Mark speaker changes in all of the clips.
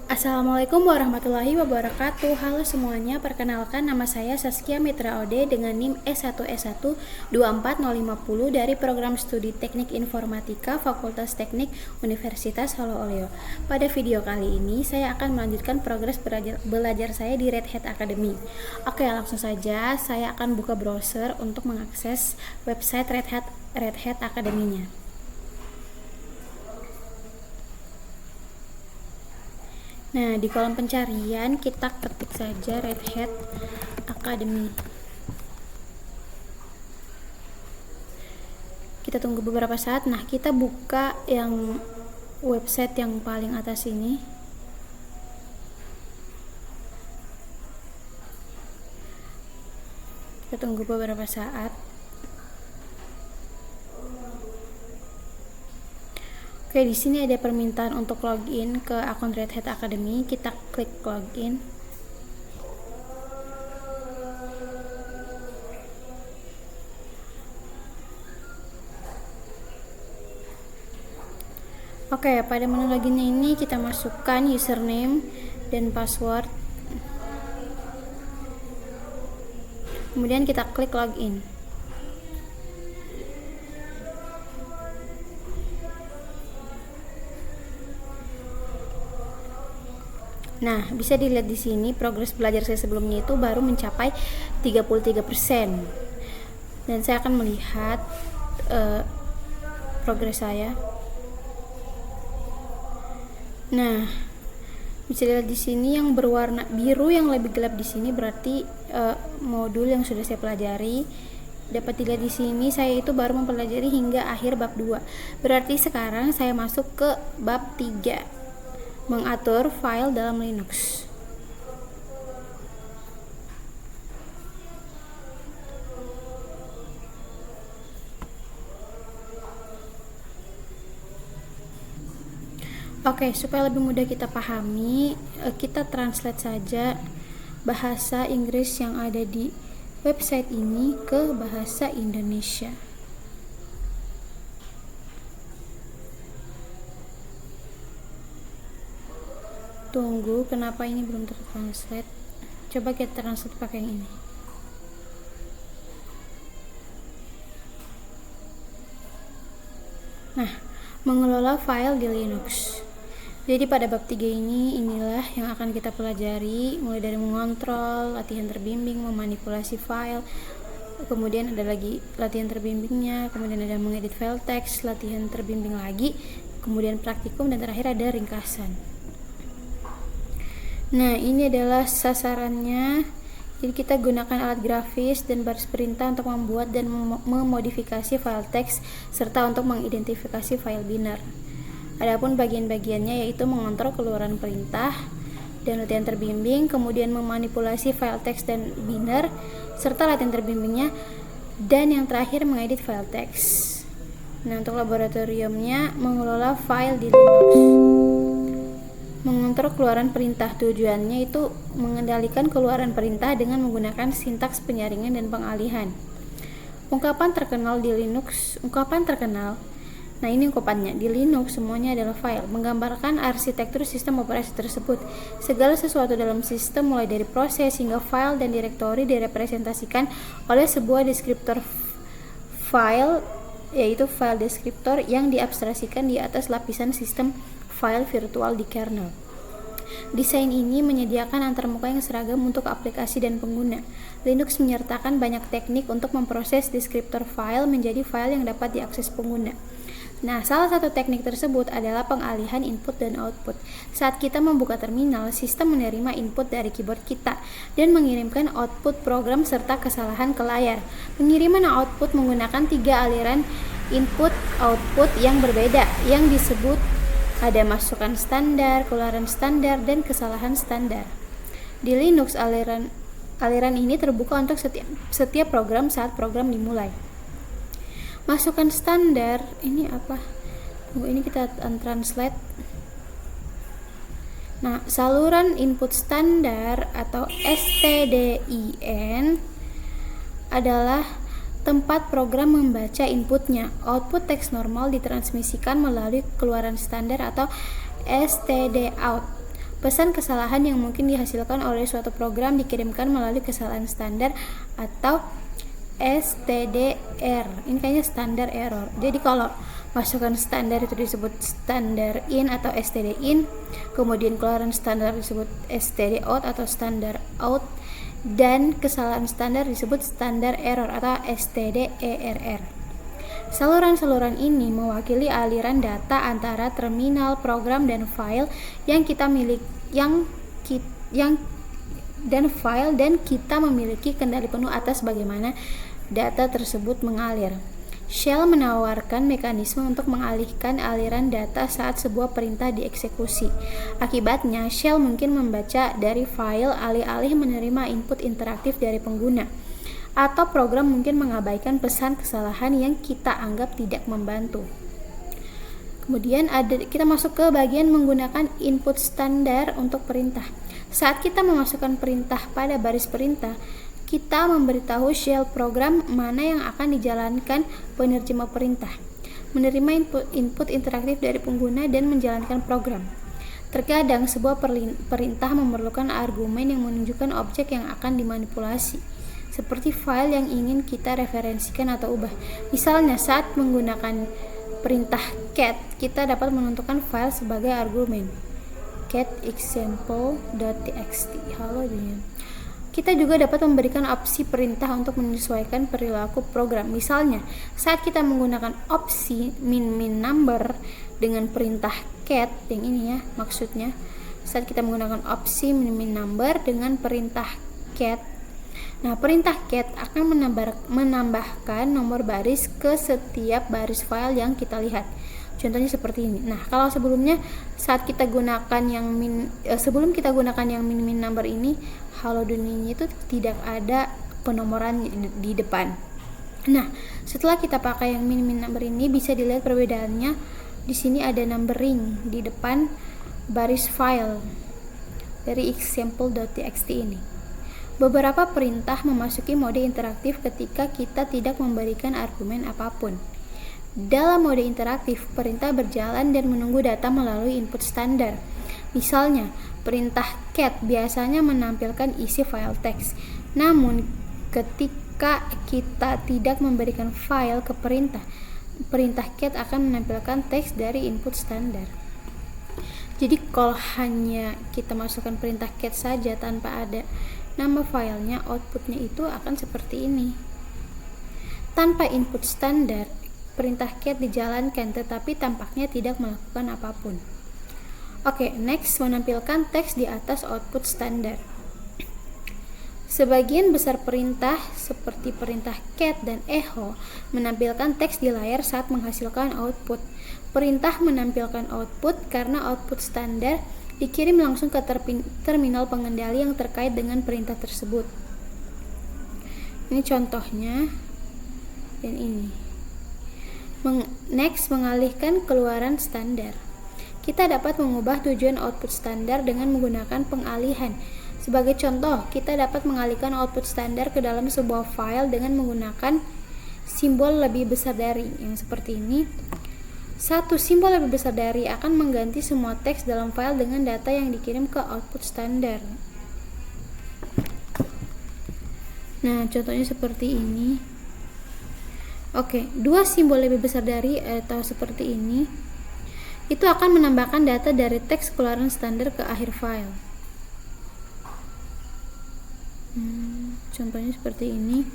Speaker 1: Assalamualaikum warahmatullahi wabarakatuh. Halo semuanya, perkenalkan nama saya Saskia Mitra Ode dengan NIM S1S1 24050 dari Program Studi Teknik Informatika Fakultas Teknik Universitas Halo Oleo. Pada video kali ini saya akan melanjutkan progres belajar saya di Red Hat Academy. Oke, langsung saja saya akan buka browser untuk mengakses website Red Hat Academy-nya. Nah, di kolom pencarian kita ketik saja Red Hat Academy. Kita tunggu beberapa saat. Nah, kita buka yang website yang paling atas ini. Kita tunggu beberapa saat. Oke, di sini ada permintaan untuk login ke akun Red Hat Academy. Kita klik login. Oke, pada menu loginnya ini kita masukkan username dan password. Kemudian kita klik login. Nah, bisa dilihat di sini progres belajar saya sebelumnya itu baru mencapai 33%. Dan saya akan melihat progres saya. Nah, bisa dilihat di sini yang berwarna biru yang lebih gelap di sini berarti modul yang sudah saya pelajari. Dapat dilihat di sini saya itu baru mempelajari hingga akhir bab 2. Berarti sekarang saya masuk ke bab 3. Mengatur file dalam Linux. Oke, supaya lebih mudah kita pahami, kita translate saja bahasa Inggris yang ada di website ini ke bahasa Indonesia. Tunggu, kenapa ini belum tertranslate? Coba kita translate pakai yang ini. Nah, mengelola file di Linux. Jadi pada bab 3 ini, inilah yang akan kita pelajari, mulai dari mengontrol, latihan terbimbing, memanipulasi file, kemudian ada lagi latihan terbimbingnya, kemudian ada mengedit file teks, latihan terbimbing lagi, kemudian praktikum, dan terakhir ada ringkasan. Nah, ini adalah sasarannya. Jadi kita gunakan alat grafis dan baris perintah untuk membuat dan memodifikasi file teks serta untuk mengidentifikasi file binar. Adapun bagian-bagiannya yaitu mengontrol keluaran perintah dan latihan terbimbing, kemudian memanipulasi file teks dan binar serta latihan terbimbingnya, dan yang terakhir mengedit file teks. Nah, untuk laboratoriumnya mengelola file di Linux. Mengontrol keluaran perintah, tujuannya itu mengendalikan keluaran perintah dengan menggunakan sintaks penyaringan dan pengalihan. Ungkapan terkenal di Linux, nah ini ungkapannya, di Linux semuanya adalah file, menggambarkan arsitektur sistem operasi tersebut. Segala sesuatu dalam sistem mulai dari proses hingga file dan direktori direpresentasikan oleh sebuah deskriptor file, yaitu file deskriptor yang diabstrasikan di atas lapisan sistem file virtual di kernel. Desain ini menyediakan antarmuka yang seragam untuk aplikasi dan pengguna. Linux menyertakan banyak teknik untuk memproses deskriptor file menjadi file yang dapat diakses pengguna. Nah, salah satu teknik tersebut adalah pengalihan input dan output. Saat kita membuka terminal, sistem menerima input dari keyboard kita dan mengirimkan output program serta kesalahan ke layar. Pengiriman output menggunakan 3 aliran input-output yang berbeda yang disebut ada masukan standar, keluaran standar, dan kesalahan standar. Di Linux, aliran ini terbuka untuk setiap program saat program dimulai. Masukan standar, ini apa? Ini kita translate. Nah, saluran input standar atau STDIN adalah tempat program membaca inputnya. Output teks normal ditransmisikan melalui keluaran standar atau stdout. Pesan kesalahan yang mungkin dihasilkan oleh suatu program dikirimkan melalui kesalahan standar atau STDR. Ini kayaknya standar error. Jadi kalau masukan standar itu disebut standar in atau STD in, kemudian keluaran standar disebut STD out atau standar out, dan kesalahan standar disebut standar error atau STD ERR. Saluran-saluran ini mewakili aliran data antara terminal, program, dan file yang kita memiliki kendali penuh atas bagaimana data tersebut mengalir. Shell menawarkan mekanisme untuk mengalihkan aliran data saat sebuah perintah dieksekusi. Akibatnya, Shell mungkin membaca dari file alih-alih menerima input interaktif dari pengguna. Atau program mungkin mengabaikan pesan kesalahan yang kita anggap tidak membantu. Kemudian kita masuk ke bagian menggunakan input standar untuk perintah. Saat kita memasukkan perintah pada baris perintah, kita memberitahu shell program mana yang akan dijalankan penerjemah perintah, menerima input interaktif dari pengguna, dan menjalankan program. Terkadang sebuah perintah memerlukan argumen yang menunjukkan objek yang akan dimanipulasi, seperti file yang ingin kita referensikan atau ubah. Misalnya, saat menggunakan perintah cat, kita dapat menentukan file sebagai argumen. Cat example.txt. Halo dunia. Kita juga dapat memberikan opsi perintah untuk menyesuaikan perilaku program. Misalnya, saat kita menggunakan opsi min number dengan perintah cat, yang ini ya maksudnya, saat kita menggunakan opsi min number dengan perintah cat, nah perintah cat akan menambahkan nomor baris ke setiap baris file yang kita lihat. Contohnya seperti ini. Nah, kalau sebelumnya saat kita gunakan yang sebelum kita gunakan yang min number ini, halo dunianya itu tidak ada penomoran di depan. Nah, setelah kita pakai yang min number ini, bisa dilihat perbedaannya. Di sini ada numbering di depan baris file dari example.txt ini. Beberapa perintah memasuki mode interaktif ketika kita tidak memberikan argumen apapun. Dalam mode interaktif, perintah berjalan dan menunggu data melalui input standar. Misalnya, perintah cat biasanya menampilkan isi file teks. Namun, ketika kita tidak memberikan file ke perintah cat akan menampilkan teks dari input standar. Jadi, kalau hanya kita masukkan perintah cat saja tanpa ada nama filenya, outputnya itu akan seperti ini. Tanpa input standar, perintah cat dijalankan tetapi tampaknya tidak melakukan apapun. Oke, next menampilkan teks di atas output standar. Sebagian besar perintah seperti perintah cat dan echo menampilkan teks di layar saat menghasilkan output. Perintah menampilkan output karena output standar dikirim langsung ke terminal pengendali yang terkait dengan perintah tersebut. Ini contohnya, dan ini. Next, mengalihkan keluaran standar. Kita dapat mengubah tujuan output standar dengan menggunakan pengalihan. Sebagai contoh, kita dapat mengalihkan output standar ke dalam sebuah file dengan menggunakan simbol lebih besar dari, yang seperti ini. Satu simbol lebih besar dari akan mengganti semua teks dalam file dengan data yang dikirim ke output standar. Nah, contohnya seperti ini. Oke, dua simbol lebih besar dari atau seperti ini, itu akan menambahkan data dari teks keluaran standar ke akhir file. Contohnya seperti ini.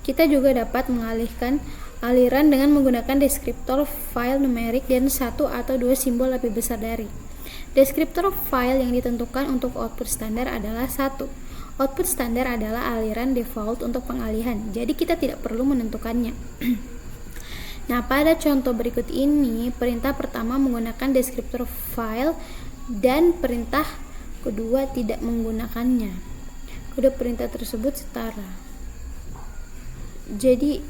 Speaker 1: Kita juga dapat mengalihkan aliran dengan menggunakan deskriptor file numerik dan satu atau dua simbol lebih besar dari. Deskriptor file yang ditentukan untuk output standar adalah 1. Output standar adalah aliran default untuk pengalihan, jadi kita tidak perlu menentukannya. Nah, pada contoh berikut ini, perintah pertama menggunakan deskriptor file dan perintah kedua tidak menggunakannya. Kedua perintah tersebut setara. Jadi,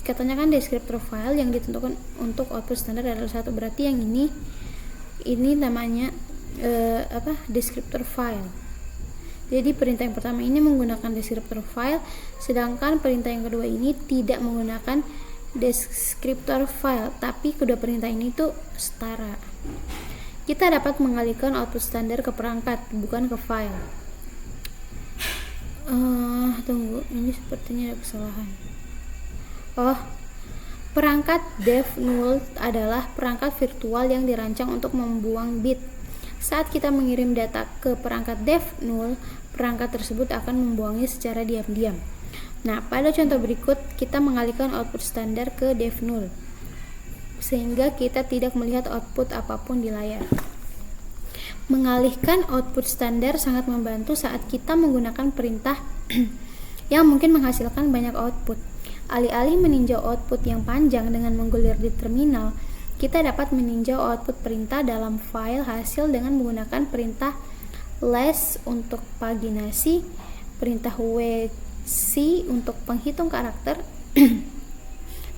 Speaker 1: katanya kan deskriptor file yang ditentukan untuk output standar adalah 1, berarti yang ini namanya deskriptor file. Jadi perintah yang pertama ini menggunakan deskriptor file, sedangkan perintah yang kedua ini tidak menggunakan deskriptor file, tapi kedua perintah ini tuh setara. kita dapat mengalihkan output standar ke perangkat, bukan ke file. Tunggu, ini sepertinya ada kesalahan. Perangkat dev null adalah perangkat virtual yang dirancang untuk membuang bit. Saat kita mengirim data ke perangkat dev null, perangkat tersebut akan membuangnya secara diam-diam. Nah, pada contoh berikut, kita mengalihkan output standar ke dev null, sehingga kita tidak melihat output apapun di layar. Mengalihkan output standar sangat membantu saat kita menggunakan perintah yang mungkin menghasilkan banyak output. Alih-alih meninjau output yang panjang dengan menggulir di terminal, kita dapat meninjau output perintah dalam file hasil dengan menggunakan perintah less untuk paginasi, perintah wc untuk penghitung karakter,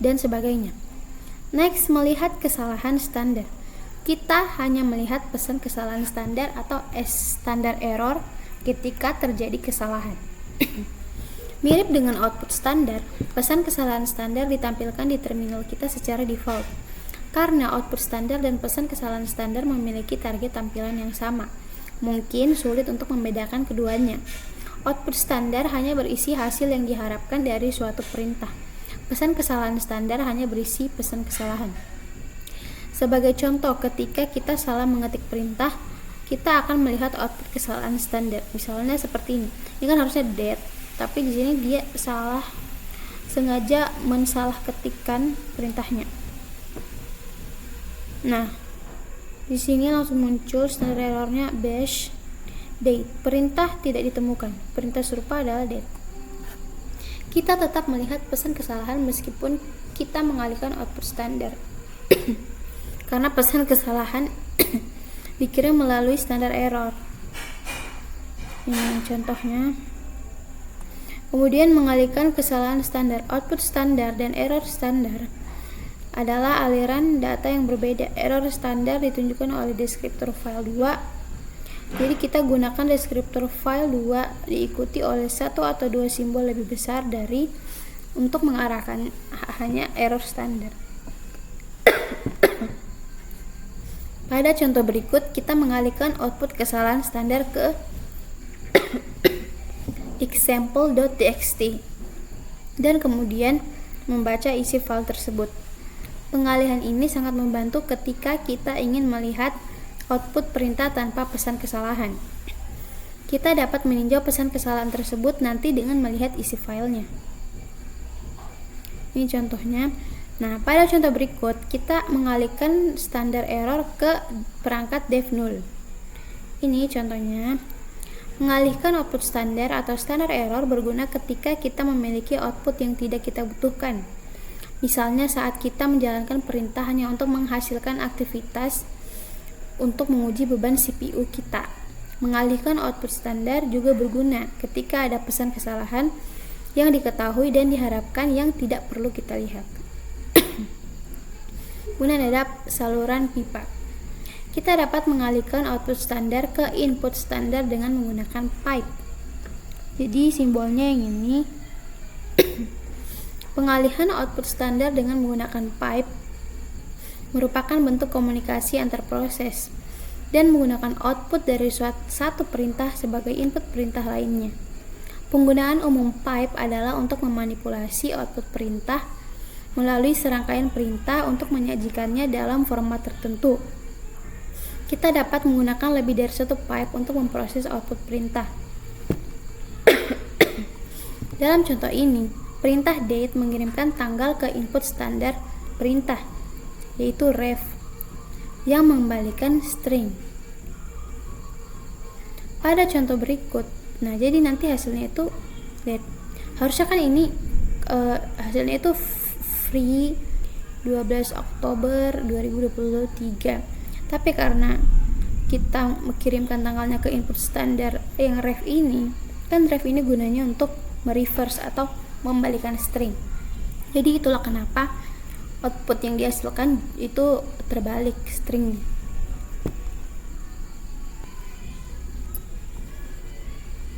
Speaker 1: dan sebagainya. Next, melihat kesalahan standar. Kita hanya melihat pesan kesalahan standar atau standard error ketika terjadi kesalahan. Mirip dengan output standar, pesan kesalahan standar ditampilkan di terminal kita secara default. Karena output standar dan pesan kesalahan standar memiliki target tampilan yang sama, mungkin sulit untuk membedakan keduanya. Output standar hanya berisi hasil yang diharapkan dari suatu perintah. Pesan kesalahan standar hanya berisi pesan kesalahan. Sebagai contoh, ketika kita salah mengetik perintah, kita akan melihat output kesalahan standar. Misalnya seperti ini. Ini kan harusnya dead, tapi di sini dia sengaja mensalah ketikkan perintahnya. Nah, di sini langsung muncul standar errornya bash date. Perintah tidak ditemukan. Perintah serupa adalah date. Kita tetap melihat pesan kesalahan meskipun kita mengalihkan output standar. Karena pesan kesalahan dikirim melalui standar error. Ini contohnya. Kemudian mengalihkan kesalahan standar. Output standar dan error standar adalah aliran data yang berbeda. Error standar ditunjukkan oleh deskriptor file 2. Jadi kita gunakan deskriptor file 2 diikuti oleh satu atau dua simbol lebih besar dari untuk mengarahkan hanya error standar. Pada contoh berikut, kita mengalihkan output kesalahan standar ke example.txt dan kemudian membaca isi file tersebut. Pengalihan ini sangat membantu ketika kita ingin melihat output perintah tanpa pesan kesalahan. Kita dapat meninjau pesan kesalahan tersebut nanti dengan melihat isi filenya. Ini contohnya. Nah, pada contoh berikut, kita mengalihkan standar error ke perangkat dev null. Ini contohnya. Mengalihkan output standar atau standar error berguna ketika kita memiliki output yang tidak kita butuhkan. Misalnya saat kita menjalankan perintah hanya untuk menghasilkan aktivitas untuk menguji beban CPU kita. Mengalihkan output standar juga berguna ketika ada pesan kesalahan yang diketahui dan diharapkan yang tidak perlu kita lihat. Kemudian ada saluran pipa. Kita dapat mengalihkan output standar ke input standar dengan menggunakan pipe. Jadi simbolnya yang ini. Pengalihan output standar dengan menggunakan pipe merupakan bentuk komunikasi antar proses dan menggunakan output dari satu perintah sebagai input perintah lainnya. Penggunaan umum pipe adalah untuk memanipulasi output perintah melalui serangkaian perintah untuk menyajikannya dalam format tertentu. Kita dapat menggunakan lebih dari satu pipe untuk memproses output perintah. Dalam contoh ini, perintah date mengirimkan tanggal ke input standar perintah, yaitu ref, yang mengembalikan string. Pada contoh berikut, nah jadi nanti hasilnya itu date. Harusnya kan ini hasilnya itu free 12 Oktober 2023. Tapi karena kita mengirimkan tanggalnya ke input standar yang ref ini, kan ref ini gunanya untuk mereverse atau membalikan string. Jadi itulah kenapa output yang dihasilkan itu terbalik string.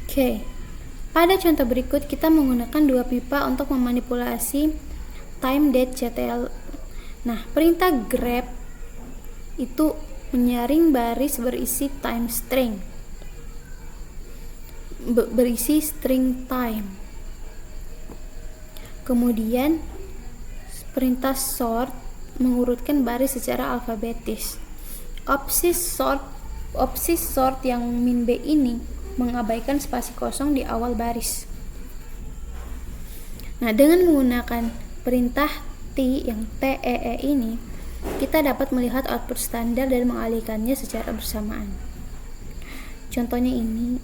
Speaker 1: Oke. Pada contoh berikut kita menggunakan dua pipa untuk memanipulasi time date ctl. Nah, perintah grep itu menyaring baris berisi time string, berisi string time. Kemudian perintah sort mengurutkan baris secara alfabetis. Opsi sort yang min B ini mengabaikan spasi kosong di awal baris. Nah, dengan menggunakan perintah T yang TEE ini, kita dapat melihat output standar dan mengalihkannya secara bersamaan. Contohnya ini,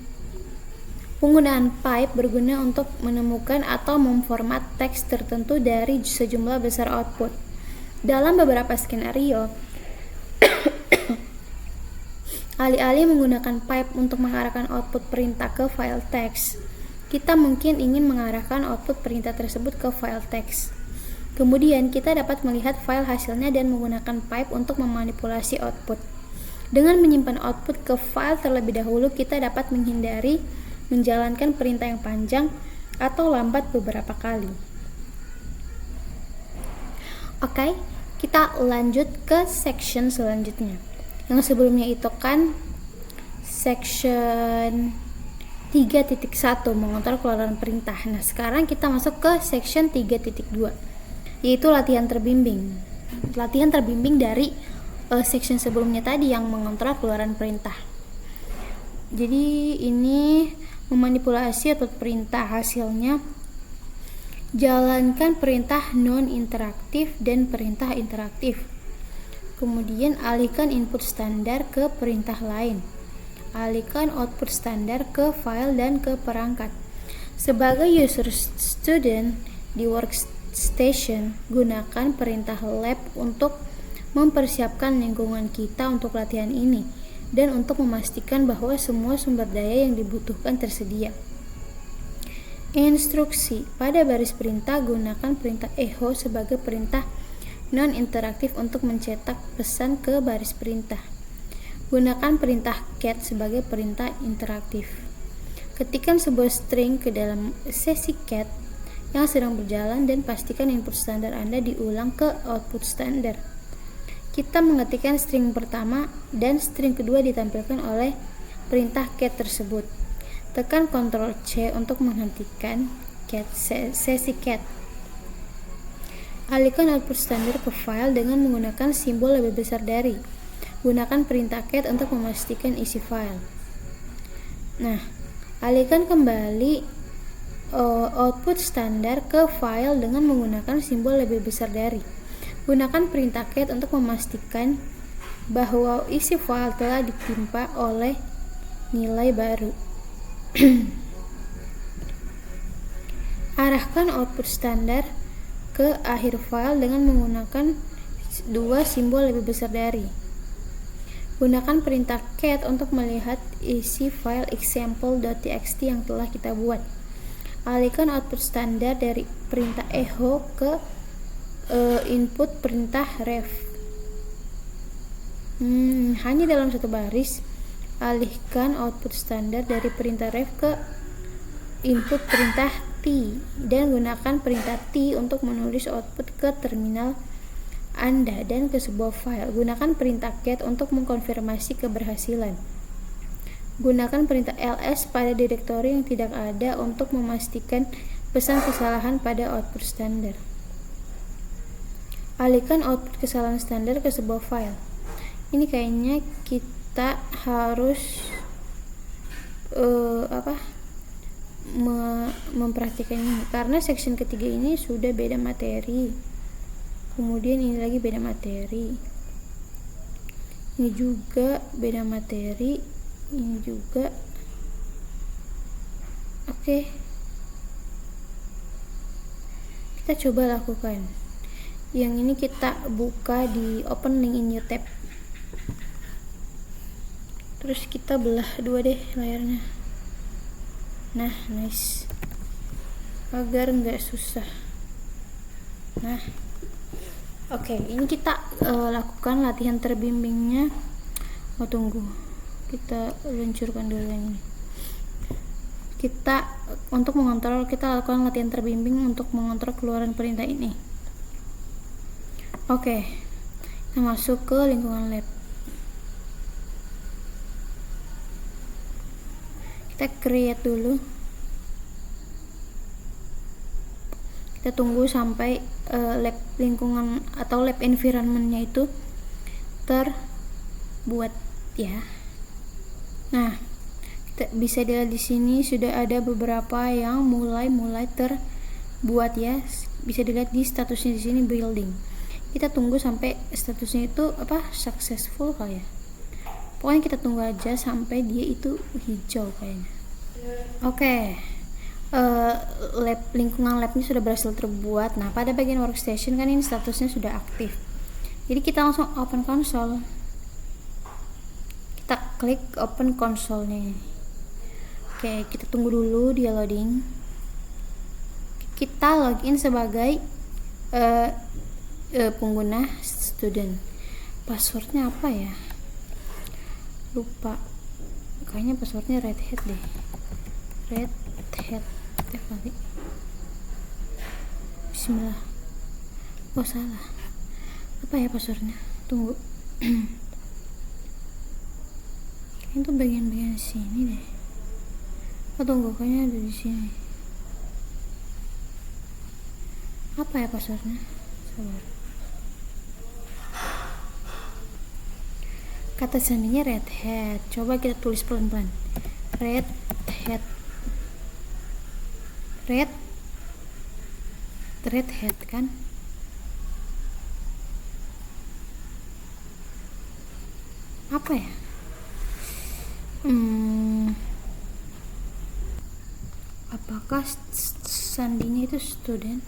Speaker 1: penggunaan pipe berguna untuk menemukan atau memformat teks tertentu dari sejumlah besar output. Dalam beberapa skenario, alih-alih menggunakan pipe untuk mengarahkan output perintah ke file teks, kita mungkin ingin mengarahkan output perintah tersebut ke file teks. Kemudian kita dapat melihat file hasilnya dan menggunakan pipe untuk memanipulasi output. Dengan menyimpan output ke file terlebih dahulu, kita dapat menghindari menjalankan perintah yang panjang atau lambat beberapa kali. Oke, kita lanjut ke section selanjutnya. Yang sebelumnya itu kan section 3.1 mengontrol keluaran perintah. Nah, sekarang kita masuk ke section 3.2, yaitu latihan terbimbing. Latihan terbimbing dari section sebelumnya tadi yang mengontrol keluaran perintah. Jadi ini memanipulasi output perintah, hasilnya jalankan perintah non-interaktif dan perintah interaktif. Kemudian alihkan input standar ke perintah lain. Alihkan output standar ke file dan ke perangkat. Sebagai user student di workstation, gunakan perintah lab untuk mempersiapkan lingkungan kita untuk latihan ini dan untuk memastikan bahwa semua sumber daya yang dibutuhkan tersedia. Instruksi pada baris perintah, gunakan perintah echo sebagai perintah non-interaktif untuk mencetak pesan ke baris perintah. Gunakan perintah cat sebagai perintah interaktif. Ketikkan sebuah string ke dalam sesi cat yang sedang berjalan dan pastikan input standar Anda diulang ke output standar. Kita mengetikkan string pertama dan string kedua ditampilkan oleh perintah cat tersebut. Tekan Ctrl C untuk menghentikan sesi cat. Alihkan output standar ke file dengan menggunakan simbol lebih besar dari. Gunakan perintah cat untuk memastikan isi file. Nah, alihkan kembali output standar ke file dengan menggunakan simbol lebih besar dari. Gunakan perintah cat untuk memastikan bahwa isi file telah ditimpa oleh nilai baru. Arahkan output standar ke akhir file dengan menggunakan dua simbol lebih besar dari. Gunakan perintah cat untuk melihat isi file example.txt yang telah kita buat. Alihkan output standar dari perintah echo ke input perintah ref. Hanya dalam satu baris. Alihkan output standar dari perintah ref ke input perintah T dan gunakan perintah T untuk menulis output ke terminal Anda dan ke sebuah file. Gunakan perintah cat untuk mengkonfirmasi keberhasilan. Gunakan perintah ls pada direktori yang tidak ada untuk memastikan pesan kesalahan pada output standar. Alihkan output kesalahan standar ke sebuah file. Ini kayaknya kita harus memperhatikan ini karena section ketiga ini sudah beda materi. Kemudian ini lagi beda materi, ini juga beda materi, ini juga. Oke, kita coba lakukan. Yang ini kita buka di open link in new tab, terus kita belah dua deh layarnya. Nah, nice, agar nggak susah. Nah, oke, ini kita lakukan latihan terbimbingnya. Tunggu, kita luncurkan dulu yang ini. Kita untuk mengontrol, kita lakukan latihan terbimbing untuk mengontrol keluaran perintah ini. Oke, kita masuk ke lingkungan lab. Kita create dulu, kita tunggu sampai lab lingkungan atau lab environmentnya itu terbuat ya. Nah, kita bisa dilihat di sini sudah ada beberapa yang mulai terbuat ya. Bisa dilihat di statusnya di sini building. Kita tunggu sampai statusnya itu successful kali ya. Pokoknya kita tunggu aja sampai dia itu hijau kayaknya. Oke. Lingkungan labnya sudah berhasil terbuat. Nah, pada bagian workstation kan ini statusnya sudah aktif. Jadi kita langsung open console. Kita klik open console nih. Oke, kita tunggu dulu dia loading. Kita login sebagai pengguna student. Passwordnya apa ya? Lupa. Kayaknya passwordnya red hat deh. Red hat. Nanti. Bismillah. Oh salah. Apa ya passwordnya? Tunggu. Itu bagian-bagian sini deh. Oh tunggu, kayaknya ada di sini. Apa ya passwordnya? Sabar. Kata sandinya red hat. Coba kita tulis pelan-pelan. Red hat. Red hat kan? Apa ya? Apakah sandinya itu student?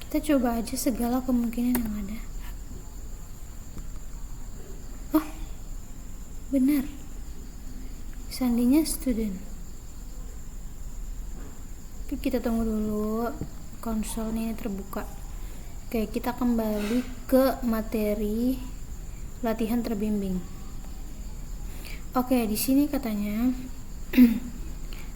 Speaker 1: Kita coba aja segala kemungkinan yang ada. Oh, benar. Sandinya student. Tapi kita tunggu dulu konsolnya terbuka. Oke, kita kembali ke materi latihan terbimbing. Oke, di sini katanya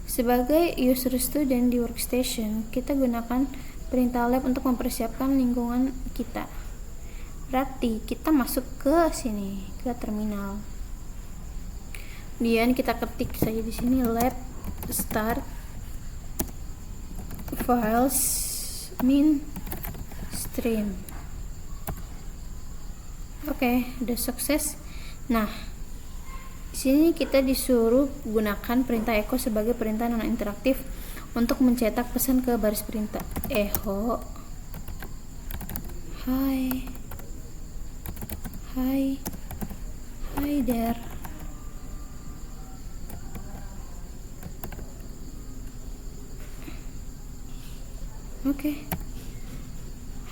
Speaker 1: sebagai user student di workstation, kita gunakan perintah lab untuk mempersiapkan lingkungan kita. Berarti kita masuk ke sini, ke terminal. Kemudian kita ketik saja di sini lab start files min stream. Oke, udah sukses. Nah, di sini kita disuruh gunakan perintah echo sebagai perintah non interaktif untuk mencetak pesan ke baris perintah. Echo hi there. Oke.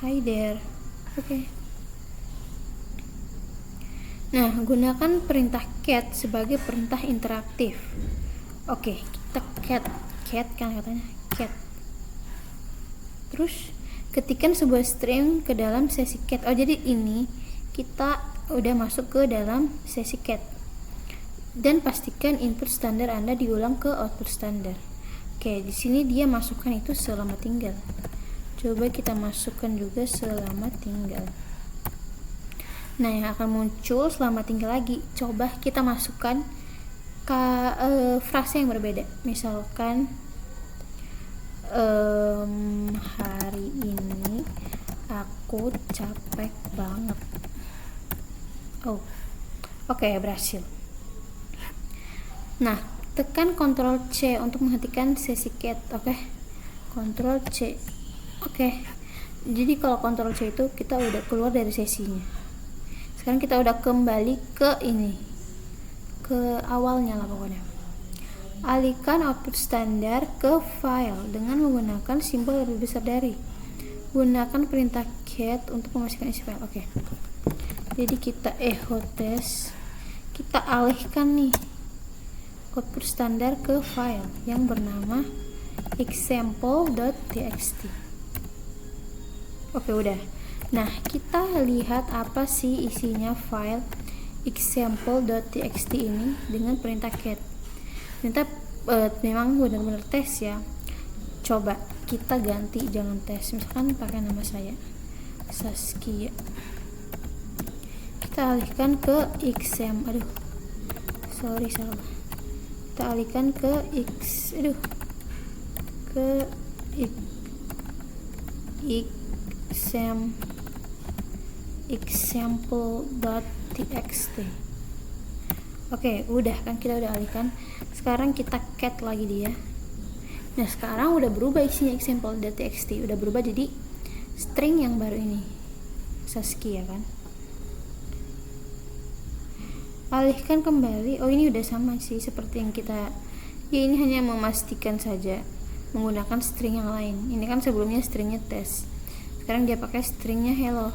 Speaker 1: Hi there. Oke. Nah, gunakan perintah cat sebagai perintah interaktif. Oke, kita cat kan katanya, cat. Terus ketikkan sebuah string ke dalam sesi cat. Oh, jadi ini kita udah masuk ke dalam sesi cat. Dan pastikan input standar Anda diulang ke output standar. Oke, di sini dia masukkan itu selamat tinggal. Coba kita masukkan juga selamat tinggal. Nah, yang akan muncul selamat tinggal lagi. Coba kita masukkan ke frase yang berbeda. Misalkan hari ini aku capek banget. Oh, oke, berhasil. Nah, tekan Ctrl C untuk menghentikan sesi cat. Oke, Ctrl C. Oke, jadi kalau Ctrl C itu kita udah keluar dari sesinya. Sekarang kita udah kembali ke ini, ke awalnya lah pokoknya. Alihkan output standar ke file dengan menggunakan simbol lebih besar dari. Gunakan perintah cat untuk memastikan isi file. Oke, jadi kita echo test, kita alihkan nih output standar ke file yang bernama example.txt. Oke, udah. Nah, kita lihat apa sih isinya file example.txt ini dengan perintah cat. Ternyata memang benar-benar tes ya. Coba kita ganti, jangan tes, misalkan pakai nama saya Saskia. Kita alihkan ke salah, kita alihkan ke example.txt. Oke, udah kan, kita udah alihkan. Sekarang kita cat lagi dia. Nah, sekarang udah berubah isinya example.txt, udah berubah jadi string yang baru ini, Saskia kan. Alihkan kembali. Oh, ini udah sama sih seperti yang kita, ya ini hanya memastikan saja menggunakan string yang lain. Ini kan sebelumnya stringnya test, sekarang dia pakai stringnya hello,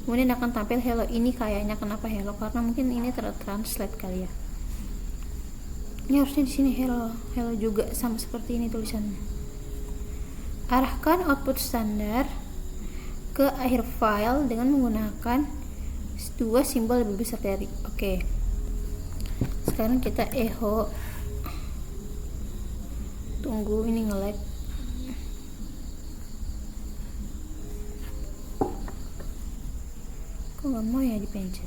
Speaker 1: kemudian akan tampil hello. Ini kayaknya kenapa hello, karena mungkin ini tertranslate kali ya. Ini harusnya di sini hello juga, sama seperti ini tulisannya. Arahkan output standar ke akhir file dengan menggunakan dua simbol lebih besar dari. Oke. Sekarang kita echo. Tunggu ini nge-lag. Kok nggak mau ya dipencet?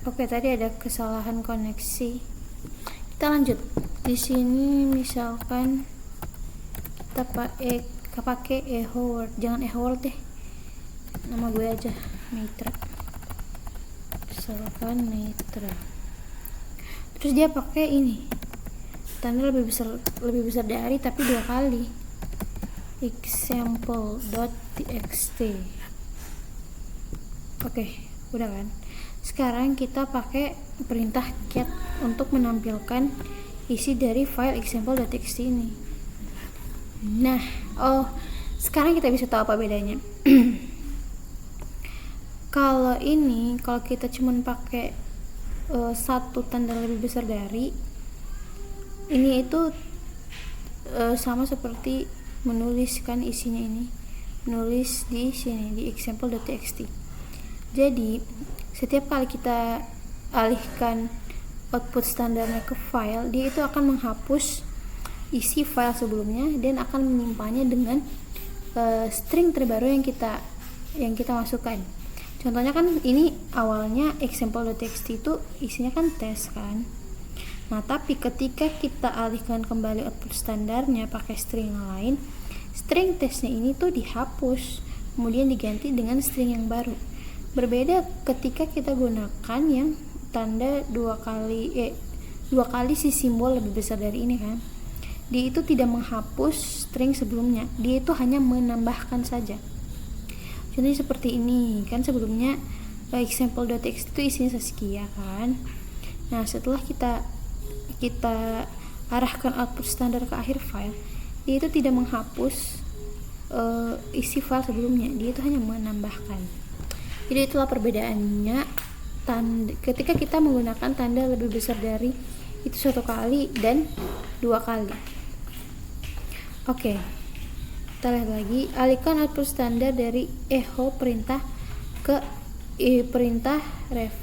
Speaker 1: Oke, tadi ada kesalahan koneksi. Kita lanjut. Di sini misalkan kita pakai echo word. Jangan echo word deh. Nama gue aja Mitra. Misalkan Mitra. Terus dia pakai ini. Tanda lebih besar dari, tapi 2 kali. Example.txt. Oke, udah kan? Sekarang kita pakai perintah cat untuk menampilkan isi dari file example.txt ini. Nah, sekarang kita bisa tahu apa bedanya. Kalau kita cuman pakai satu tanda lebih besar dari, ini itu sama seperti menuliskan isinya ini, menulis di sini di example.txt. Jadi setiap kali kita alihkan output standarnya ke file, dia itu akan menghapus isi file sebelumnya dan akan menyimpannya dengan string terbaru yang kita masukkan. Contohnya kan ini awalnya example.txt itu isinya kan test kan. Nah, tapi ketika kita alihkan kembali output standarnya pakai string yang lain, string testnya ini tuh dihapus, kemudian diganti dengan string yang baru. Berbeda ketika kita gunakan yang tanda dua kali si simbol lebih besar dari ini kan. Dia itu tidak menghapus string sebelumnya, dia itu hanya menambahkan saja. Contohnya seperti ini kan, sebelumnya example.txt itu isinya Saskia kan. Nah, setelah kita arahkan output standar ke akhir file, dia itu tidak menghapus isi file sebelumnya, dia itu hanya menambahkan. Jadi itulah perbedaannya ketika kita menggunakan tanda lebih besar dari itu 1 kali dan 2 kali. Oke, kita lihat lagi. Alihkan output standar dari echo perintah ke perintah ref.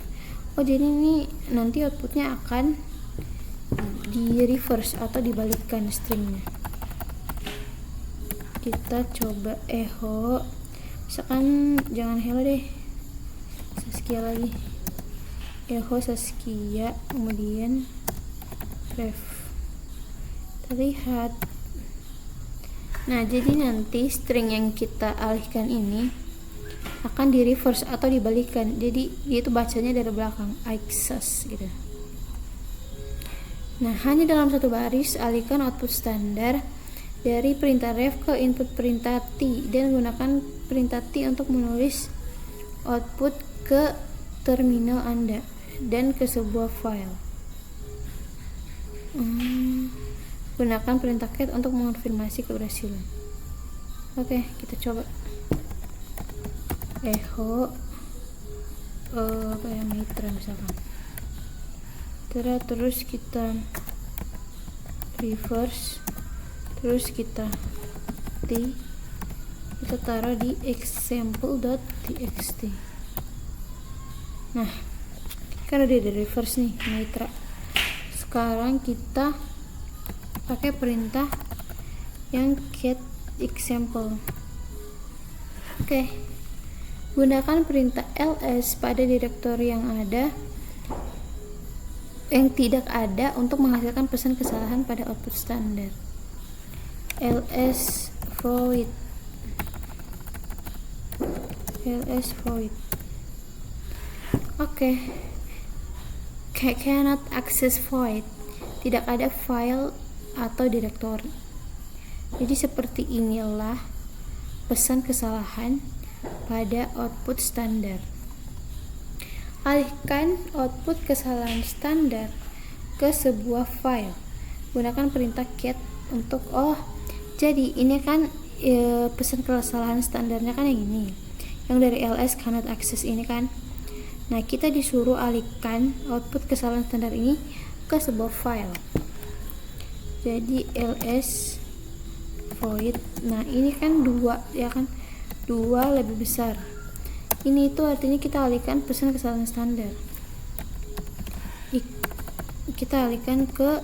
Speaker 1: Jadi ini nanti outputnya akan di reverse atau dibalikkan stringnya. Kita coba echo, misalkan jangan hello deh, Saskia lagi, echo Saskia, kemudian ref. Kita lihat. Nah, jadi nanti string yang kita alihkan ini akan di reverse atau dibalikkan. Jadi dia itu bacanya dari belakang, access gitu. Nah, hanya dalam satu baris alihkan output standar dari perintah ref ke input perintah t dan gunakan perintah t untuk menulis output ke terminal Anda dan ke sebuah file. Gunakan perintah cat untuk mengonfirmasi keberhasilan. Oke, kita coba echo Mitra misalkan. Terus kita reverse, terus kita taruh di example.txt. Nah, kan udah di reverse nih Mitra. Sekarang kita pakai perintah yang get example. Oke. Gunakan perintah ls pada direktori yang tidak ada untuk menghasilkan pesan kesalahan pada output standar. ls void cannot access void, tidak ada file atau direktori. Jadi seperti inilah pesan kesalahan pada output standar. Alihkan output kesalahan standar ke sebuah file. Gunakan perintah cat untuk jadi ini kan pesan kesalahan standarnya kan yang ini. Yang dari ls cannot access ini kan. Nah, kita disuruh alihkan output kesalahan standar ini ke sebuah file. Jadi ls void. Nah, ini kan 2 ya kan. 2 lebih besar. Ini itu artinya kita alihkan pesan kesalahan standar. Kita alihkan ke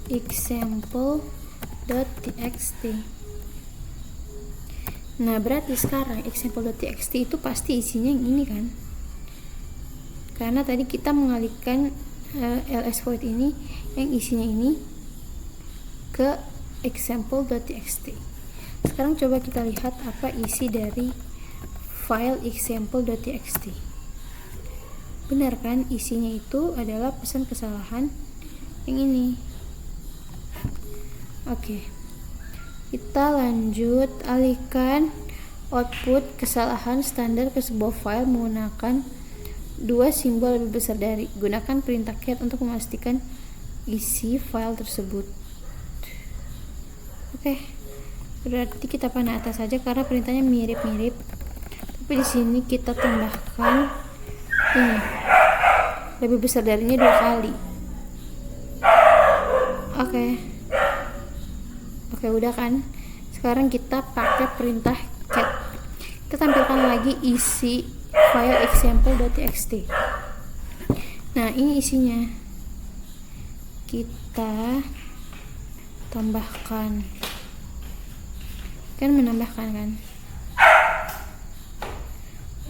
Speaker 1: example.txt. Nah, berarti sekarang example.txt itu pasti isinya yang ini kan. Karena tadi kita mengalihkan ls void ini yang isinya ini ke example.txt. Sekarang coba kita lihat apa isi dari file example.txt. Benar kan, isinya itu adalah pesan kesalahan yang ini. Oke. Kita lanjut, alihkan output kesalahan standar ke sebuah file menggunakan 2 simbol lebih besar dari. Gunakan perintah cat untuk memastikan isi file tersebut. Oke. Berarti kita panah atas saja karena perintahnya mirip-mirip. Tapi di sini kita tambahkan ini lebih besar darinya 2 kali. Oke, udah kan. Sekarang kita pakai perintah cat. Kita tampilkan lagi isi file example.txt. Nah, ini isinya. Kita tambahkan. Kan menambahkan kan.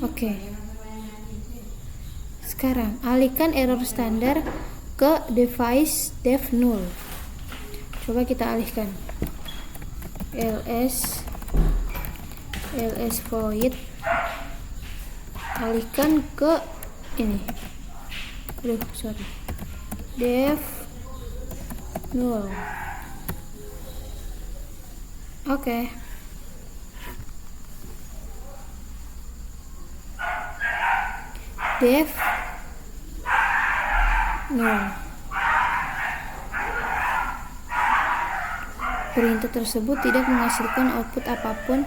Speaker 1: Oke. Sekarang alihkan error standar ke device dev null. Coba kita alihkan. ls void alihkan ke ini. Dev null. Oke. Dev null. Perintah tersebut tidak menghasilkan output apapun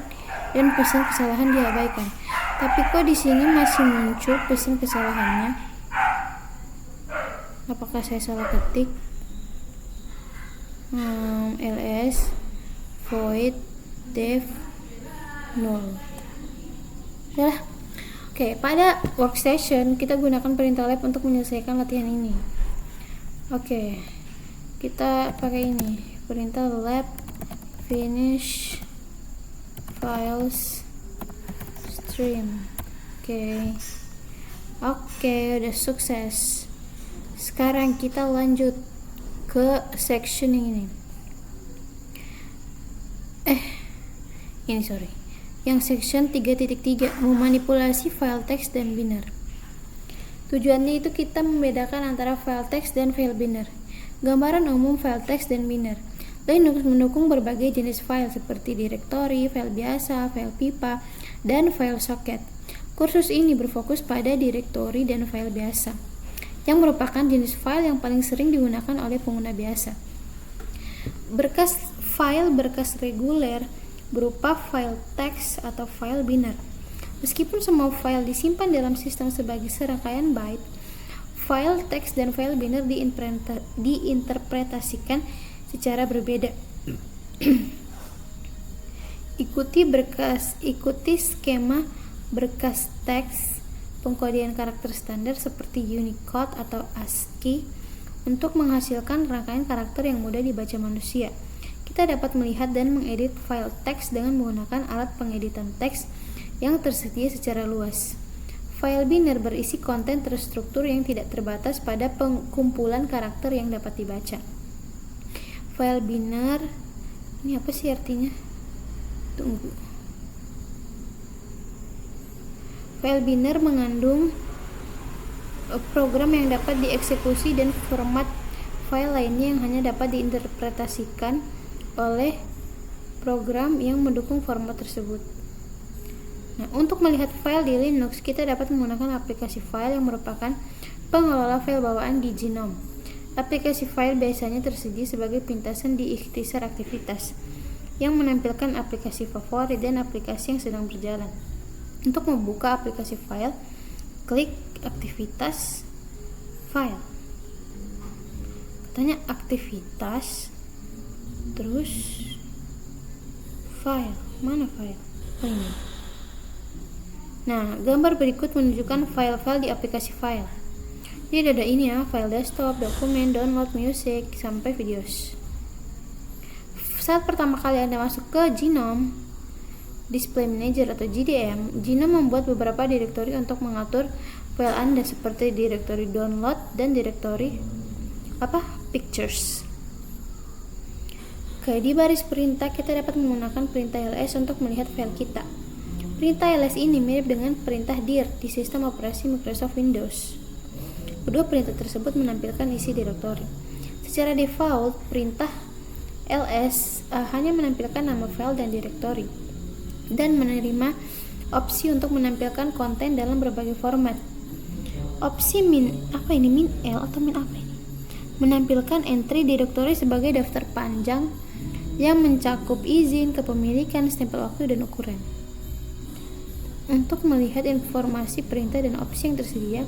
Speaker 1: dan pesan kesalahan diabaikan. Tapi kok di sini masih muncul pesan kesalahannya? Apakah saya salah ketik? ls void dev null. Oke, pada workstation kita gunakan perintah lab untuk menyelesaikan latihan ini. Oke, kita pakai ini, perintah lab finish files stream. Oke, udah sukses. Sekarang kita lanjut ke section yang ini. Yang section 3.3 memanipulasi file teks dan binary. Tujuannya itu kita membedakan antara file teks dan file binary. Gambaran umum file teks dan binary. Linux mendukung berbagai jenis file seperti directory, file biasa, file pipa, dan file socket. Kursus ini berfokus pada directory dan file biasa, yang merupakan jenis file yang paling sering digunakan oleh pengguna biasa. Berkas reguler berupa file teks atau file binary. Meskipun semua file disimpan dalam sistem sebagai serangkaian byte, file teks dan file binary diinterpretasikan secara berbeda. Ikuti skema berkas teks pengkodean karakter standar seperti Unicode atau ASCII untuk menghasilkan rangkaian karakter yang mudah dibaca manusia. Kita dapat melihat dan mengedit file teks dengan menggunakan alat pengeditan teks yang tersedia secara luas. File biner berisi konten terstruktur yang tidak terbatas pada kumpulan karakter yang dapat dibaca. File biner, ini apa sih artinya? Tunggu. File biner mengandung program yang dapat dieksekusi dan format file lainnya yang hanya dapat diinterpretasikan oleh program yang mendukung format tersebut. Nah, untuk melihat file di Linux, kita dapat menggunakan aplikasi file yang merupakan pengelola file bawaan di GNOME. Aplikasi file biasanya tersedia sebagai pintasan di ikhtisar aktivitas yang menampilkan aplikasi favorit dan aplikasi yang sedang berjalan. Untuk membuka aplikasi file, klik aktivitas file. Katanya aktivitas, terus file. Mana file? Oh, ini. Nah, gambar berikut menunjukkan file-file di aplikasi file. Jadi ada ini ya, file desktop, dokumen, download, music, sampai videos. Saat pertama kali Anda masuk ke GNOME Display Manager atau GDM, GNOME membuat beberapa direktori untuk mengatur file Anda seperti direktori download dan direktori pictures. Oke, di baris perintah kita dapat menggunakan perintah ls untuk melihat file kita. Perintah ls ini mirip dengan perintah dir di sistem operasi Microsoft Windows. Kedua perintah tersebut menampilkan isi direktori. Secara default, perintah ls hanya menampilkan nama file dan direktori dan menerima opsi untuk menampilkan konten dalam berbagai format. Opsi min L atau min apa ini? Menampilkan entry direktori sebagai daftar panjang yang mencakup izin, kepemilikan, stempel waktu, dan ukuran. Untuk melihat informasi perintah dan opsi yang tersedia,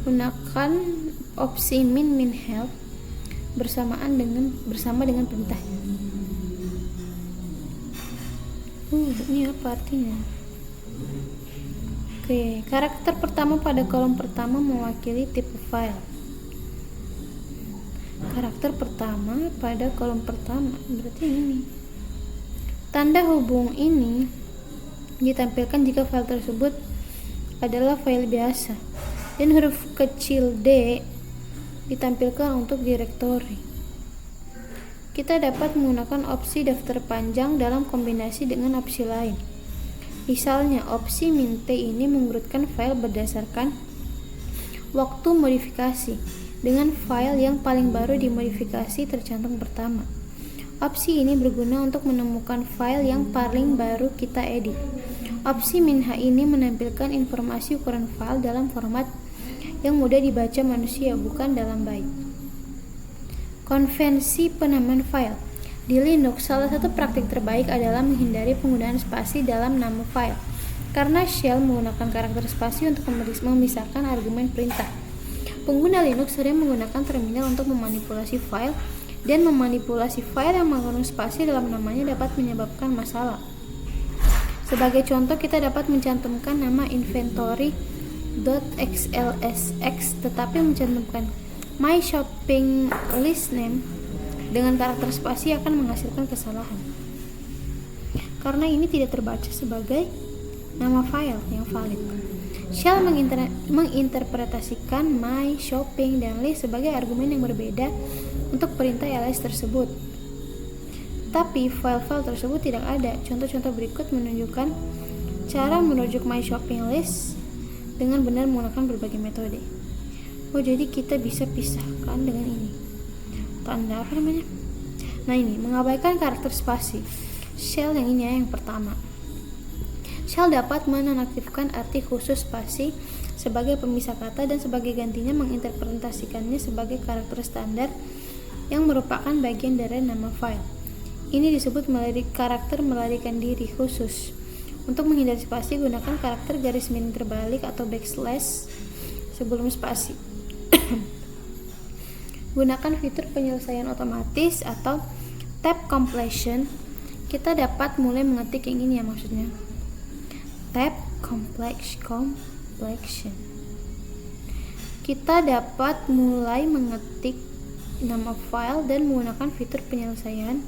Speaker 1: gunakan opsi min help bersama dengan perintahnya. Ini apa artinya? Oke, karakter pertama pada kolom pertama mewakili tipe file. Karakter pertama pada kolom pertama berarti ini. Tanda hubung ini ditampilkan jika file tersebut adalah file biasa, dan huruf kecil D ditampilkan untuk direktori. Kita dapat menggunakan opsi daftar panjang dalam kombinasi dengan opsi lain. Misalnya, opsi min T ini mengurutkan file berdasarkan waktu modifikasi dengan file yang paling baru dimodifikasi tercantum pertama. Opsi ini berguna untuk menemukan file yang paling baru kita edit. Opsi min H ini menampilkan informasi ukuran file dalam format yang mudah dibaca manusia, bukan dalam byte. Konvensi penamaan file. Di Linux, salah satu praktik terbaik adalah menghindari penggunaan spasi dalam nama file, karena shell menggunakan karakter spasi untuk memisahkan argumen perintah. Pengguna Linux sering menggunakan terminal untuk memanipulasi file, dan memanipulasi file yang mengandung spasi dalam namanya dapat menyebabkan masalah. Sebagai contoh, kita dapat mencantumkan nama inventory.xlsx tetapi mencantumkan my shopping list name dengan karakter spasi akan menghasilkan kesalahan, karena ini tidak terbaca sebagai nama file yang valid. Shell menginterpretasikan my, shopping, dan list sebagai argumen yang berbeda untuk perintah ls tersebut. Tapi file-file tersebut tidak ada. Contoh-contoh berikut menunjukkan cara merujuk my shopping list dengan benar menggunakan berbagai metode. Jadi kita bisa pisahkan dengan ini. Tanda apa namanya? Nah, ini mengabaikan karakter spasi. Shell yang ini ya, yang pertama. Shell dapat menonaktifkan arti khusus spasi sebagai pemisah kata dan sebagai gantinya menginterpretasikannya sebagai karakter standar yang merupakan bagian dari nama file. Ini disebut karakter melarikan diri khusus. Untuk menghindari spasi, gunakan karakter garis miring terbalik atau backslash sebelum spasi. Gunakan fitur penyelesaian otomatis atau tab completion. Kita dapat mulai mengetik yang ini ya, maksudnya tab completion. Kita dapat mulai mengetik nama file dan menggunakan fitur penyelesaian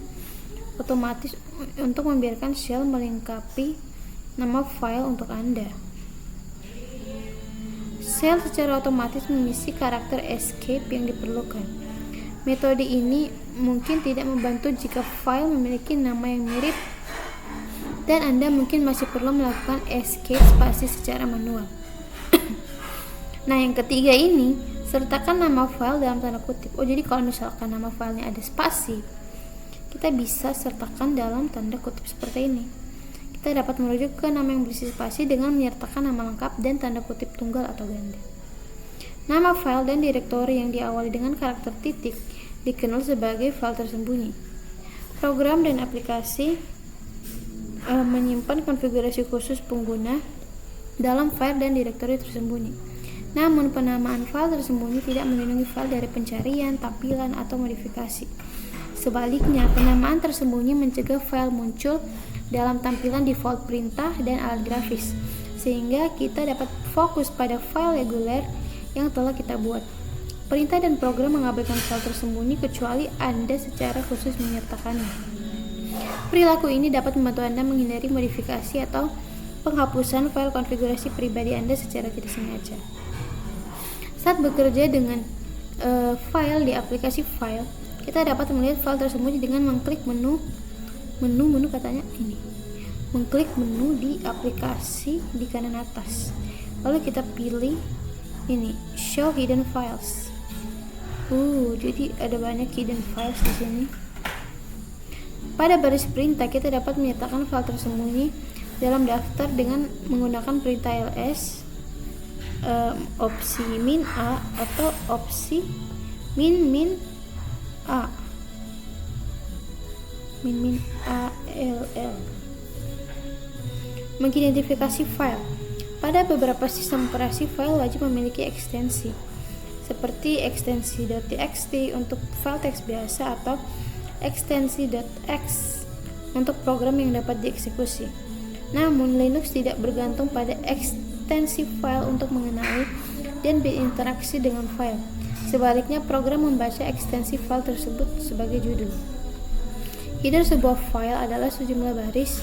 Speaker 1: otomatis untuk membiarkan shell melengkapi nama file untuk Anda. Shell secara otomatis mengisi karakter escape yang diperlukan. Metode ini mungkin tidak membantu jika file memiliki nama yang mirip dan Anda mungkin masih perlu melakukan escape spasi secara manual. Nah, yang ketiga ini, sertakan nama file dalam tanda kutip. Jadi kalau misalkan nama filenya ada spasi, kita bisa sertakan dalam tanda kutip seperti ini. Kita dapat merujuk ke nama yang berisi spasi dengan menyertakan nama lengkap dan tanda kutip tunggal atau ganda. Nama file dan direktori yang diawali dengan karakter titik dikenal sebagai file tersembunyi. Program dan aplikasi menyimpan konfigurasi khusus pengguna dalam file dan direktori tersembunyi. Namun penamaan file tersembunyi tidak melindungi file dari pencarian, tampilan, atau modifikasi. Sebaliknya, penamaan tersembunyi mencegah file muncul dalam tampilan default perintah dan alat grafis, sehingga kita dapat fokus pada file reguler yang telah kita buat. Perintah dan program mengabaikan file tersembunyi kecuali Anda secara khusus menyertakannya. Perilaku ini dapat membantu Anda menghindari modifikasi atau penghapusan file konfigurasi pribadi Anda secara tidak sengaja. Saat bekerja dengan file di aplikasi file, kita dapat melihat file tersembunyi dengan mengklik menu katanya ini. Mengklik menu di aplikasi di kanan atas. Lalu kita pilih ini, show hidden files. Jadi ada banyak hidden files di sini. Pada baris perintah kita dapat menyertakan file tersembunyi dalam daftar dengan menggunakan perintah ls opsi min a atau opsi min a ALL. Mengidentifikasi file. Pada beberapa sistem operasi, file wajib memiliki ekstensi seperti ekstensi .txt untuk file teks biasa atau ekstensi .x untuk program yang dapat dieksekusi. Namun Linux tidak bergantung pada ekstensi file untuk mengenali dan berinteraksi dengan file. Sebaliknya, program membaca ekstensi file tersebut sebagai judul. Header sebuah file adalah sejumlah baris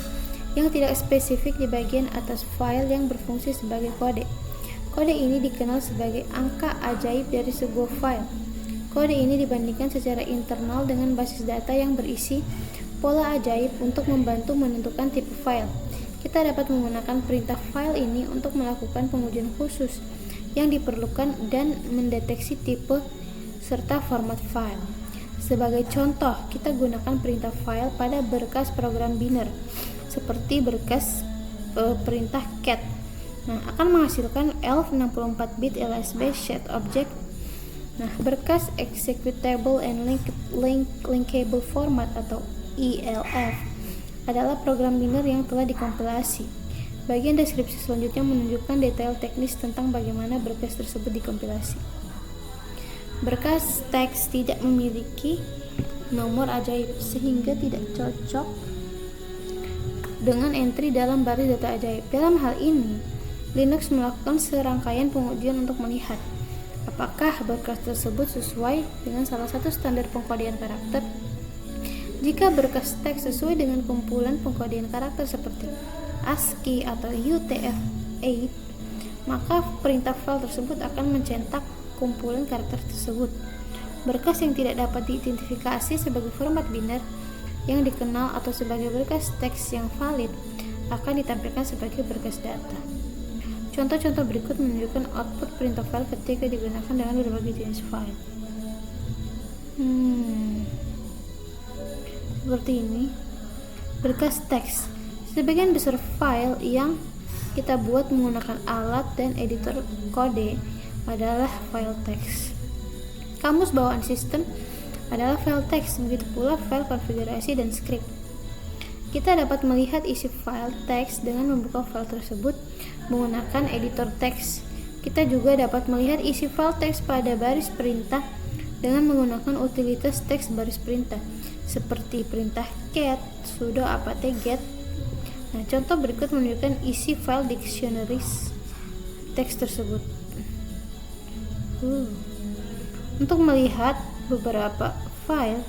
Speaker 1: yang tidak spesifik di bagian atas file yang berfungsi sebagai kode. Kode ini dikenal sebagai angka ajaib dari sebuah file. Kode ini dibandingkan secara internal dengan basis data yang berisi pola ajaib untuk membantu menentukan tipe file. Kita dapat menggunakan perintah file ini untuk melakukan pengujian khusus yang diperlukan dan mendeteksi tipe serta format file. Sebagai contoh, kita gunakan perintah file pada berkas program binner seperti berkas perintah cat. Akan menghasilkan ELF 64-bit LSB shared object. Berkas executable and linkable format atau ELF adalah program binner yang telah dikompilasi. Bagian deskripsi selanjutnya menunjukkan detail teknis tentang bagaimana berkas tersebut dikompilasi. Berkas teks tidak memiliki nomor ajaib sehingga tidak cocok dengan entry dalam baris data ajaib. Dalam hal ini, Linux melakukan serangkaian pengujian untuk melihat apakah berkas tersebut sesuai dengan salah satu standar pengkodean karakter. Jika berkas teks sesuai dengan kumpulan pengkodean karakter seperti ASCII atau UTF-8, maka perintah file tersebut akan mencetak kumpulan karakter tersebut. Berkas yang tidak dapat diidentifikasi sebagai format binner yang dikenal atau sebagai berkas teks yang valid akan ditampilkan sebagai berkas data. Contoh-contoh berikut menunjukkan output perintah file ketika digunakan dengan berbagai jenis file. Seperti ini. Berkas teks. Sebagian besar file yang kita buat menggunakan alat dan editor kode adalah file teks. Kamus bawaan sistem adalah file teks, begitu pula file konfigurasi dan script. Kita dapat melihat isi file teks dengan membuka file tersebut menggunakan editor teks. Kita juga dapat melihat isi file teks pada baris perintah dengan menggunakan utilitas teks baris perintah seperti perintah cat, sudo apt-get. Contoh berikut menunjukkan isi file dictionaries teks tersebut. Untuk melihat beberapa file,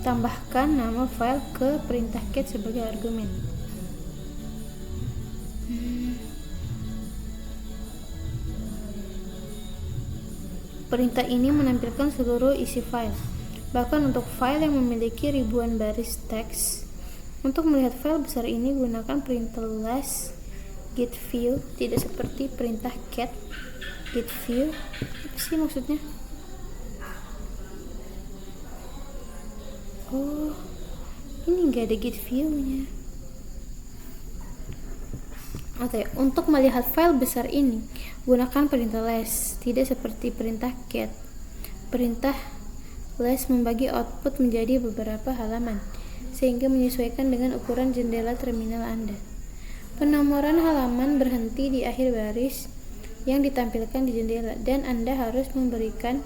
Speaker 1: tambahkan nama file ke perintah cat sebagai argumen. Perintah ini menampilkan seluruh isi file, bahkan untuk file yang memiliki ribuan baris teks. Untuk melihat file besar ini, gunakan perintah less get view, tidak seperti perintah get view. Apa sih maksudnya? Oh, ini nggak ada get view-nya. Oke, untuk melihat file besar ini, gunakan perintah less, tidak seperti perintah get. Perintah less membagi output menjadi beberapa halaman, sehingga menyesuaikan dengan ukuran jendela terminal Anda. Penomoran halaman berhenti di akhir baris yang ditampilkan di jendela, dan Anda harus memberikan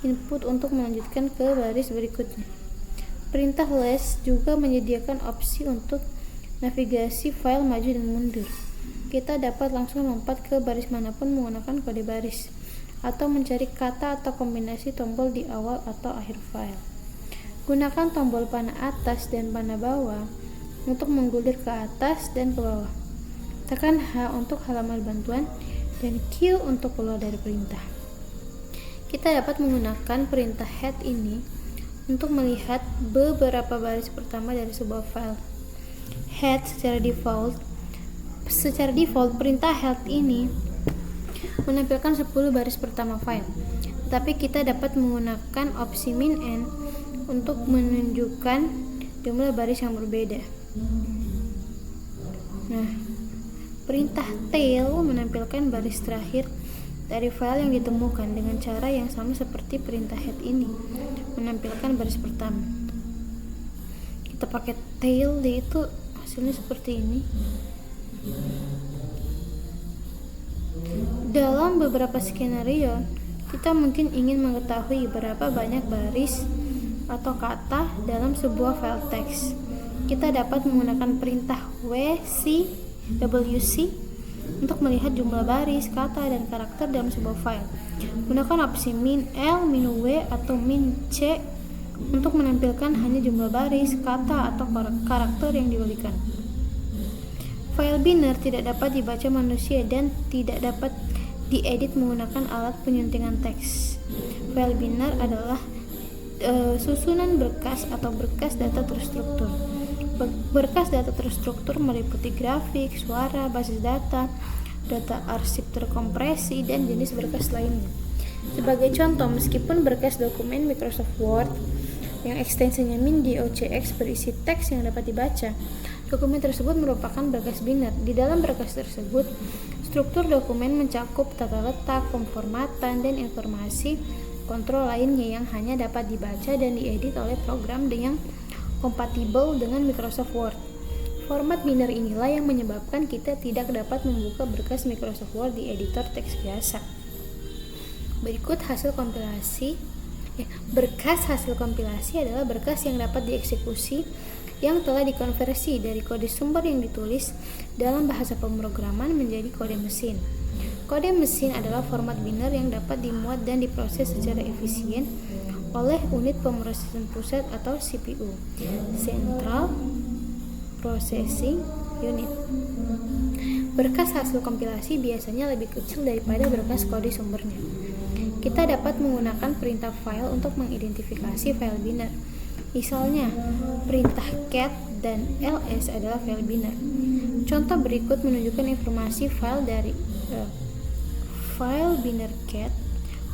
Speaker 1: input untuk melanjutkan ke baris berikutnya. Perintah less juga menyediakan opsi untuk navigasi file maju dan mundur. Kita dapat langsung lompat ke baris manapun menggunakan kode baris, atau mencari kata atau kombinasi tombol di awal atau akhir file. Gunakan tombol panah atas dan panah bawah untuk menggulir ke atas dan ke bawah. Tekan H untuk halaman bantuan dan Q untuk keluar dari perintah. Kita dapat menggunakan perintah head ini untuk melihat beberapa baris pertama dari sebuah file. Head secara default perintah head ini menampilkan 10 baris pertama file, tetapi kita dapat menggunakan opsi min n untuk menunjukkan jumlah baris yang berbeda. Nah, perintah tail menampilkan baris terakhir dari file yang ditemukan dengan cara yang sama seperti perintah head ini menampilkan baris pertama. Kita pakai tail, itu hasilnya seperti ini. Dalam beberapa skenario, kita mungkin ingin mengetahui berapa banyak baris atau kata dalam sebuah file teks. Kita dapat menggunakan perintah wc untuk melihat jumlah baris, kata, dan karakter dalam sebuah file. Gunakan opsi min L, min W, atau min C untuk menampilkan hanya jumlah baris, kata, atau karakter yang diberikan. File binner tidak dapat dibaca manusia dan tidak dapat diedit menggunakan alat penyuntingan teks. File binner adalah susunan berkas atau berkas data terstruktur. Berkas data terstruktur meliputi grafik, suara, basis data, data arsip terkompresi, dan jenis berkas lainnya. Sebagai contoh, meskipun berkas dokumen Microsoft Word yang ekstensinya min.docx berisi teks yang dapat dibaca, dokumen tersebut merupakan berkas binner. Di dalam berkas tersebut, struktur dokumen mencakup tata letak, pemformatan, dan informasi kontrol lainnya yang hanya dapat dibaca dan diedit oleh program yang kompatibel dengan Microsoft Word. Format binner inilah yang menyebabkan kita tidak dapat membuka berkas Microsoft Word di editor teks biasa. Berikut hasil kompilasi. Berkas hasil kompilasi adalah berkas yang dapat dieksekusi yang telah dikonversi dari kode sumber yang ditulis dalam bahasa pemrograman menjadi kode mesin. Kode mesin adalah format binner yang dapat dimuat dan diproses secara efisien oleh unit pemrosesan pusat atau CPU, Central Processing Unit. Berkas hasil kompilasi biasanya lebih kecil daripada berkas kode sumbernya. Kita dapat menggunakan perintah file untuk mengidentifikasi file binner. Misalnya, perintah cat dan ls adalah file binner. Contoh berikut menunjukkan informasi file dari file binner cat.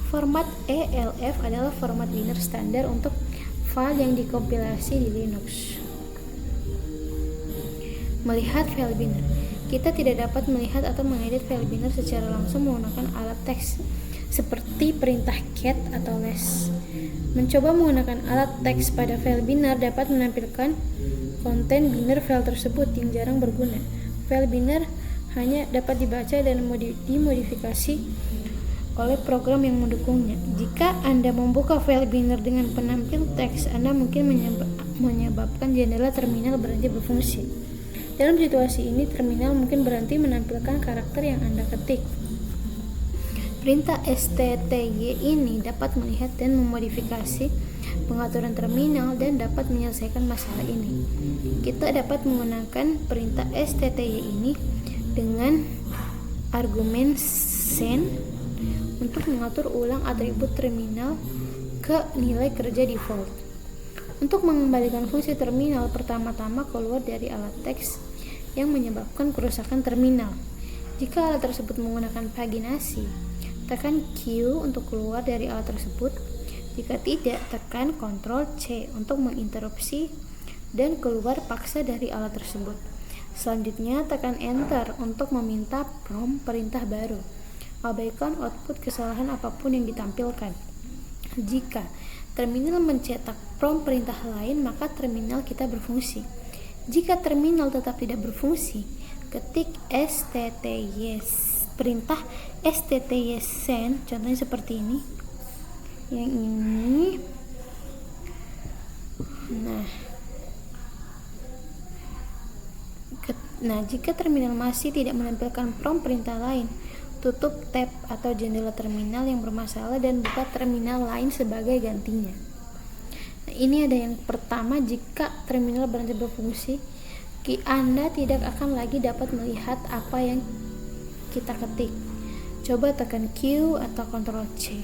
Speaker 1: Format ELF adalah format binner standar untuk file yang dikompilasi di Linux. Melihat file binner. Kita tidak dapat melihat atau mengedit file binner secara langsung menggunakan alat teks seperti perintah cat atau less. Mencoba menggunakan alat teks pada file binner dapat menampilkan konten binner file tersebut yang jarang berguna. File binner hanya dapat dibaca dan dimodifikasi oleh program yang mendukungnya. Jika Anda membuka file binner dengan penampil teks, Anda mungkin menyebabkan jendela terminal berhenti berfungsi. Dalam situasi ini, terminal mungkin berhenti menampilkan karakter yang Anda ketik. Perintah stty ini dapat melihat dan memodifikasi pengaturan terminal dan dapat menyelesaikan masalah ini. Kita dapat menggunakan perintah stty ini dengan argumen send untuk mengatur ulang atribut terminal ke nilai kerja default. Untuk mengembalikan fungsi terminal, pertama-tama keluar dari alat teks yang menyebabkan kerusakan terminal. Jika alat tersebut menggunakan paginasi, tekan Q untuk keluar dari alat tersebut. Jika tidak, tekan Ctrl C untuk menginterupsi dan keluar paksa dari alat tersebut. Selanjutnya, tekan Enter untuk meminta prompt perintah baru. Abaikan output kesalahan apapun yang ditampilkan. Jika terminal mencetak prompt perintah lain, maka terminal kita berfungsi. Jika terminal tetap tidak berfungsi, ketik sttyes, perintah sttyes send, contohnya seperti ini. Yang ini. Nah, jika terminal masih tidak menampilkan prompt perintah lain, tutup tab atau jendela terminal yang bermasalah dan buka terminal lain sebagai gantinya. Nah, ini ada yang pertama, jika terminal berhenti berfungsi, Anda tidak akan lagi dapat melihat apa yang kita ketik. Coba tekan Q atau Ctrl C.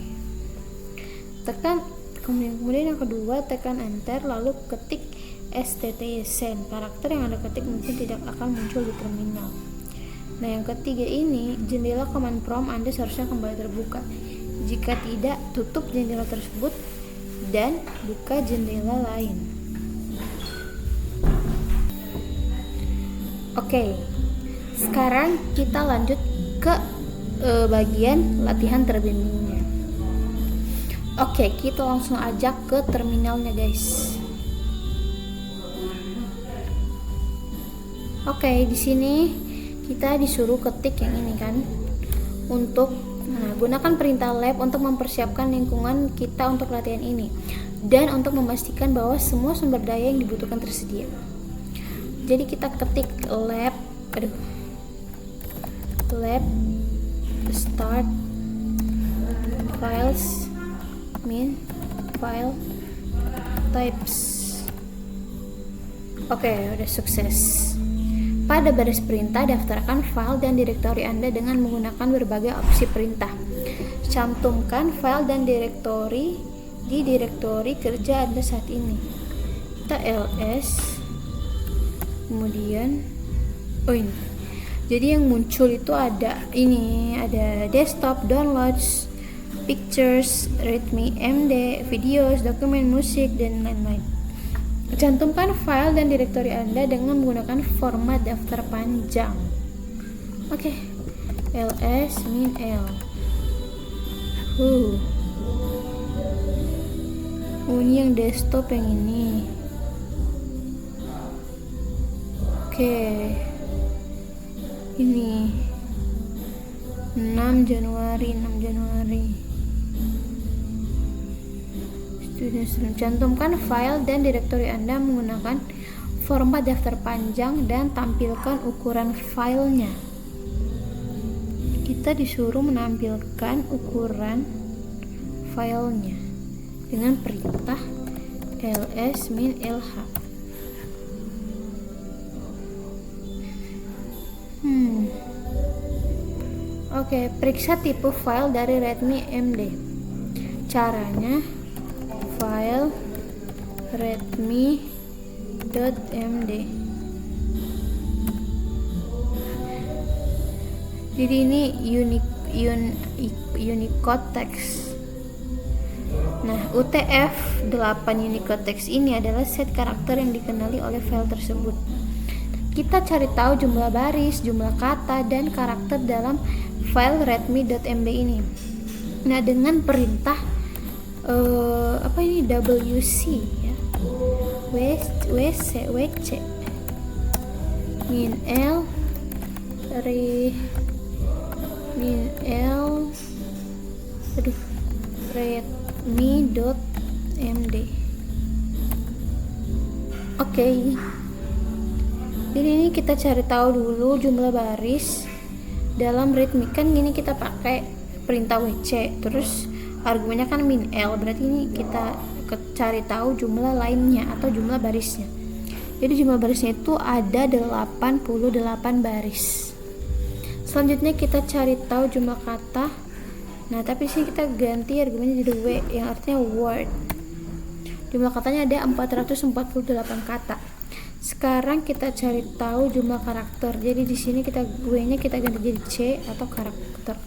Speaker 1: Kemudian yang kedua, tekan Enter lalu ketik sttyes send. Karakter yang Anda ketik mungkin tidak akan muncul di terminal. Nah, yang ketiga ini, jendela command prompt Anda seharusnya kembali terbuka. Jika tidak, tutup jendela tersebut dan buka jendela lain. Oke, sekarang kita lanjut ke bagian latihan terbimbingnya. Oke, kita langsung ajak ke terminalnya, guys. Oke, di sini kita disuruh ketik yang ini kan, untuk gunakan perintah lab untuk mempersiapkan lingkungan kita untuk latihan ini dan untuk memastikan bahwa semua sumber daya yang dibutuhkan tersedia. Jadi kita ketik lab start files min file types. Oke, udah sukses. Pada baris perintah, daftarkan file dan direktori Anda dengan menggunakan berbagai opsi perintah. Cantumkan file dan direktori di direktori kerja Anda saat ini. Kita ls, kemudian ini. Jadi yang muncul itu ada desktop, downloads, pictures, readme, MD, videos, dokumen, musik, dan lain-lain. Cantumkan file dan direktori Anda dengan menggunakan format daftar panjang. Oke. ls min l. Ini yang desktop yang ini. Oke. Ini 6 Januari. Cantumkan file dan direktori Anda menggunakan format daftar panjang dan tampilkan ukuran filenya. Kita disuruh menampilkan ukuran filenya dengan perintah ls min lh. Oke, periksa tipe file dari readme MD. Caranya, file readme.md. Jadi ini Unicode text. Nah, UTF-8 Unicode text ini adalah set karakter yang dikenali oleh file tersebut. Kita cari tahu jumlah baris, jumlah kata, dan karakter dalam file readme.md ini. Nah, dengan perintah wc ya, wc min l readme.md. Oke. Jadi ini kita cari tahu dulu jumlah baris dalam readme. Kan ini kita pakai perintah wc, terus argumennya kan min l, berarti ini kita cari tahu jumlah lainnya atau jumlah barisnya. Jadi jumlah barisnya itu ada 88 baris. Selanjutnya kita cari tahu jumlah kata Nah, tapi sih kita ganti argumennya jadi W yang artinya word. Jumlah katanya ada 448 kata. Sekarang kita cari tahu jumlah karakter. Jadi di sini W-nya kita ganti jadi C atau karakter.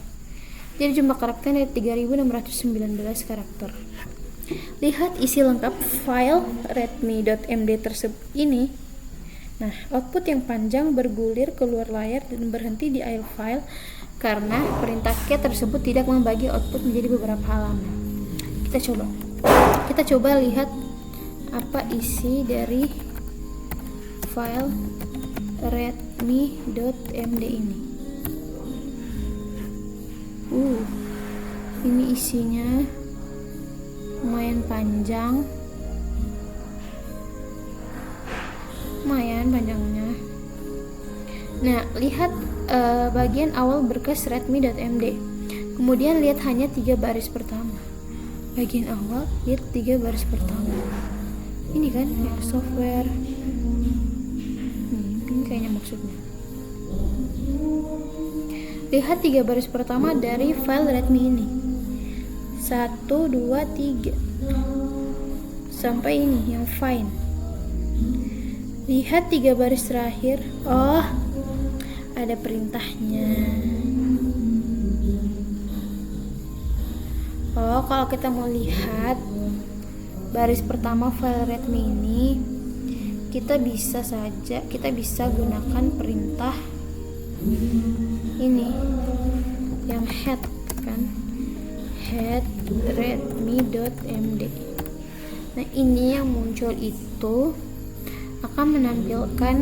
Speaker 1: Jadi jumlah karakternya ada 3619 karakter. Lihat isi lengkap file readme.md tersebut ini. Nah, output yang panjang bergulir keluar layar dan berhenti di akhir file karena perintah cat tersebut tidak membagi output menjadi beberapa halaman. Kita coba lihat apa isi dari file readme.md ini. Ini isinya lumayan panjang, panjangnya. Nah, lihat bagian awal berkas readme.md, kemudian lihat hanya 3 baris pertama. Bagian awal, lihat 3 baris pertama. Ini kan ya, software. Ini kayaknya maksudnya. Lihat 3 baris pertama dari file readme ini. 1, 2, 3 sampai ini yang fine. Lihat 3 baris terakhir. Oh, ada perintahnya. Oh, kalau kita mau lihat baris pertama file readme ini, kita bisa gunakan perintah ini yang head kan, head readme.md. Nah, ini yang muncul itu akan menampilkan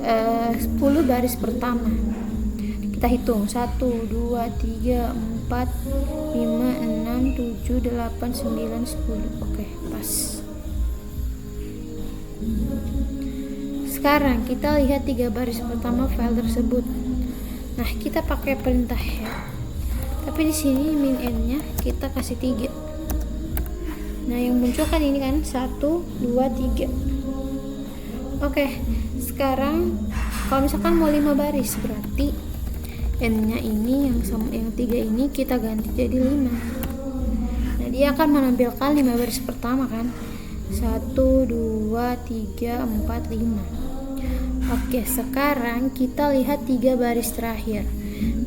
Speaker 1: 10 baris pertama. Kita hitung 1, 2, 3, 4, 5, 6, 7, 8, 9, 10. Oke, pas. Sekarang kita lihat 3 baris pertama file tersebut. Nah, kita pakai perintah head. Tapi di sini min n-nya kita kasih 3. Nah, yang muncul kan ini kan 1, 2, 3. Oke, sekarang kalau misalkan mau 5 baris, berarti n-nya ini yang 3 ini kita ganti jadi 5. Nah, dia akan menampilkan 5 baris pertama kan, 1, 2, 3, 4, 5. Oke, sekarang kita lihat 3 baris terakhir.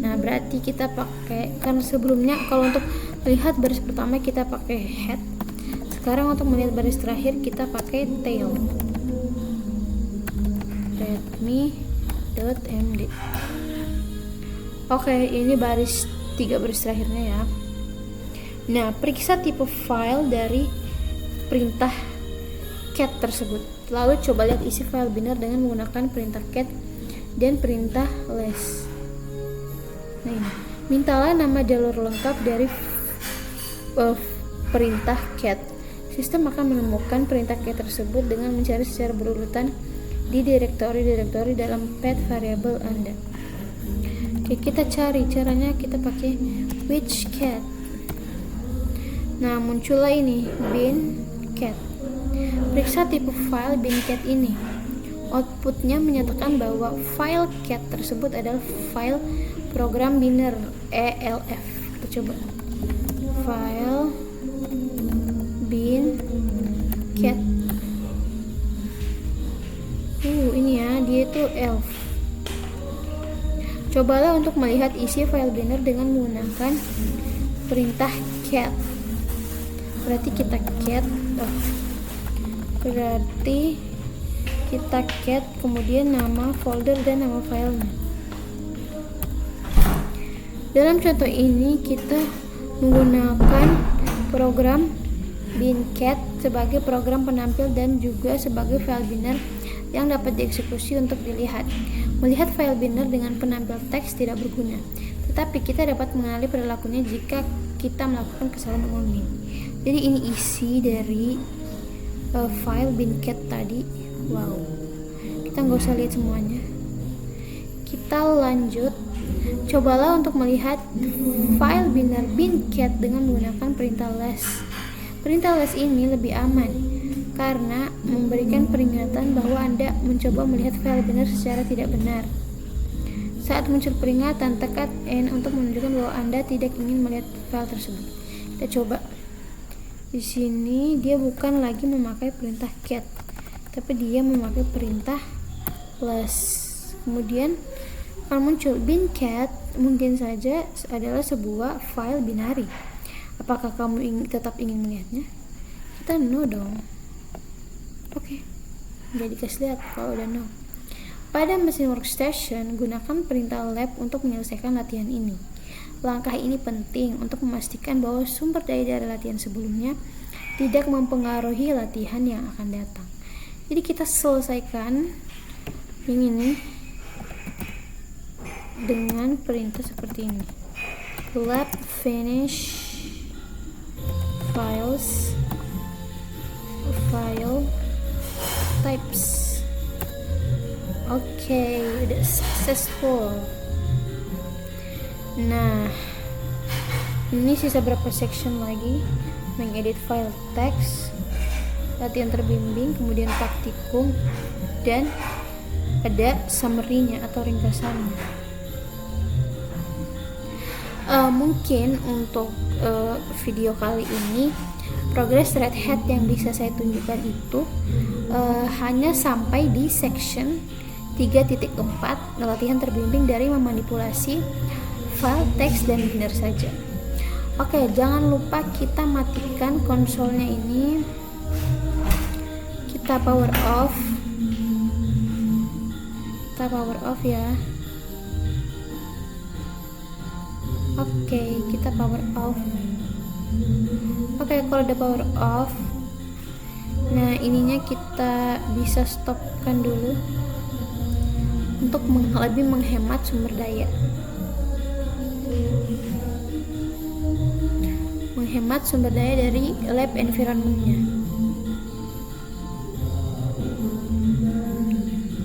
Speaker 1: Nah, berarti kita pakai, kan sebelumnya kalau untuk melihat baris pertama kita pakai head, sekarang untuk melihat baris terakhir kita pakai tail. readme.md. Oke, ini 3 baris terakhirnya ya. Nah, periksa tipe file dari perintah cat tersebut. Lalu coba lihat isi file binar dengan menggunakan perintah cat dan perintah less. Nah, ini. Mintalah nama jalur lengkap dari perintah cat. Sistem akan menemukan perintah cat tersebut dengan mencari secara berurutan di direktori dalam path variable Anda. Oke, kita cari caranya, kita pakai which cat. Nah, muncullah ini bin cat. Periksa tipe file bin cat ini. Outputnya menyatakan bahwa file cat tersebut adalah file program binner ELF. Kita coba file bin cat. Ini ya, dia itu elf. Cobalah untuk melihat isi file binner dengan menggunakan perintah cat. Berarti kita cat, kemudian nama folder dan nama filenya. Dalam contoh ini kita menggunakan program bin cat sebagai program penampil dan juga sebagai file binner yang dapat dieksekusi untuk dilihat. Melihat file binner dengan penampil teks tidak berguna, tetapi kita dapat mengenali perilakunya jika kita melakukan kesalahan umum ini. Jadi ini isi dari file bin cat tadi. Wow, kita nggak usah lihat semuanya. Kita lanjut. Cobalah untuk melihat file binner bin cat dengan menggunakan perintah less. Perintah less ini lebih aman karena memberikan peringatan bahwa Anda mencoba melihat file binner secara tidak benar. Saat muncul peringatan, tekan N untuk menunjukkan bahwa Anda tidak ingin melihat file tersebut. Kita coba. Di sini dia bukan lagi memakai perintah cat, tapi dia memakai perintah plus. Kemudian akan muncul bin cat mungkin saja adalah sebuah file binari. Apakah kamu tetap ingin melihatnya? Kita no dong. Oke. Jadi kasih lihat kalau udah no. Pada mesin workstation, gunakan perintah lab untuk menyelesaikan latihan ini. Langkah ini penting untuk memastikan bahwa sumber daya dari latihan sebelumnya tidak mempengaruhi latihan yang akan datang. Jadi kita selesaikan yang ini dengan perintah seperti ini. Lab finish files file types. Oke, udah successful. Nah, ini sisa berapa section lagi? Mengedit file text, latihan terbimbing, kemudian praktikum, dan ada summary-nya atau ringkasannya. Mungkin untuk video kali ini progres Red Hat yang bisa saya tunjukkan itu hanya sampai di section 3.4 latihan terbimbing dari memanipulasi file teks dan binder saja. Oke, jangan lupa kita matikan konsolnya ini. Kita power off. Ya. Oke, kita power off. Oke, kalau udah power off, nah ininya kita bisa stopkan dulu untuk lebih menghemat sumber daya. Menghemat sumber daya dari lab environment-nya.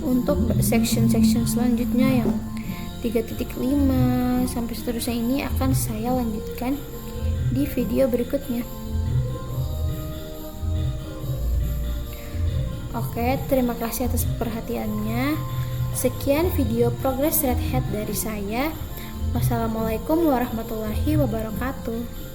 Speaker 1: Untuk section-section selanjutnya yang 3.5 sampai seterusnya ini akan saya lanjutkan di video berikutnya. Oke, terima kasih atas perhatiannya. Sekian video progres Red Hat dari saya. Wassalamualaikum warahmatullahi wabarakatuh.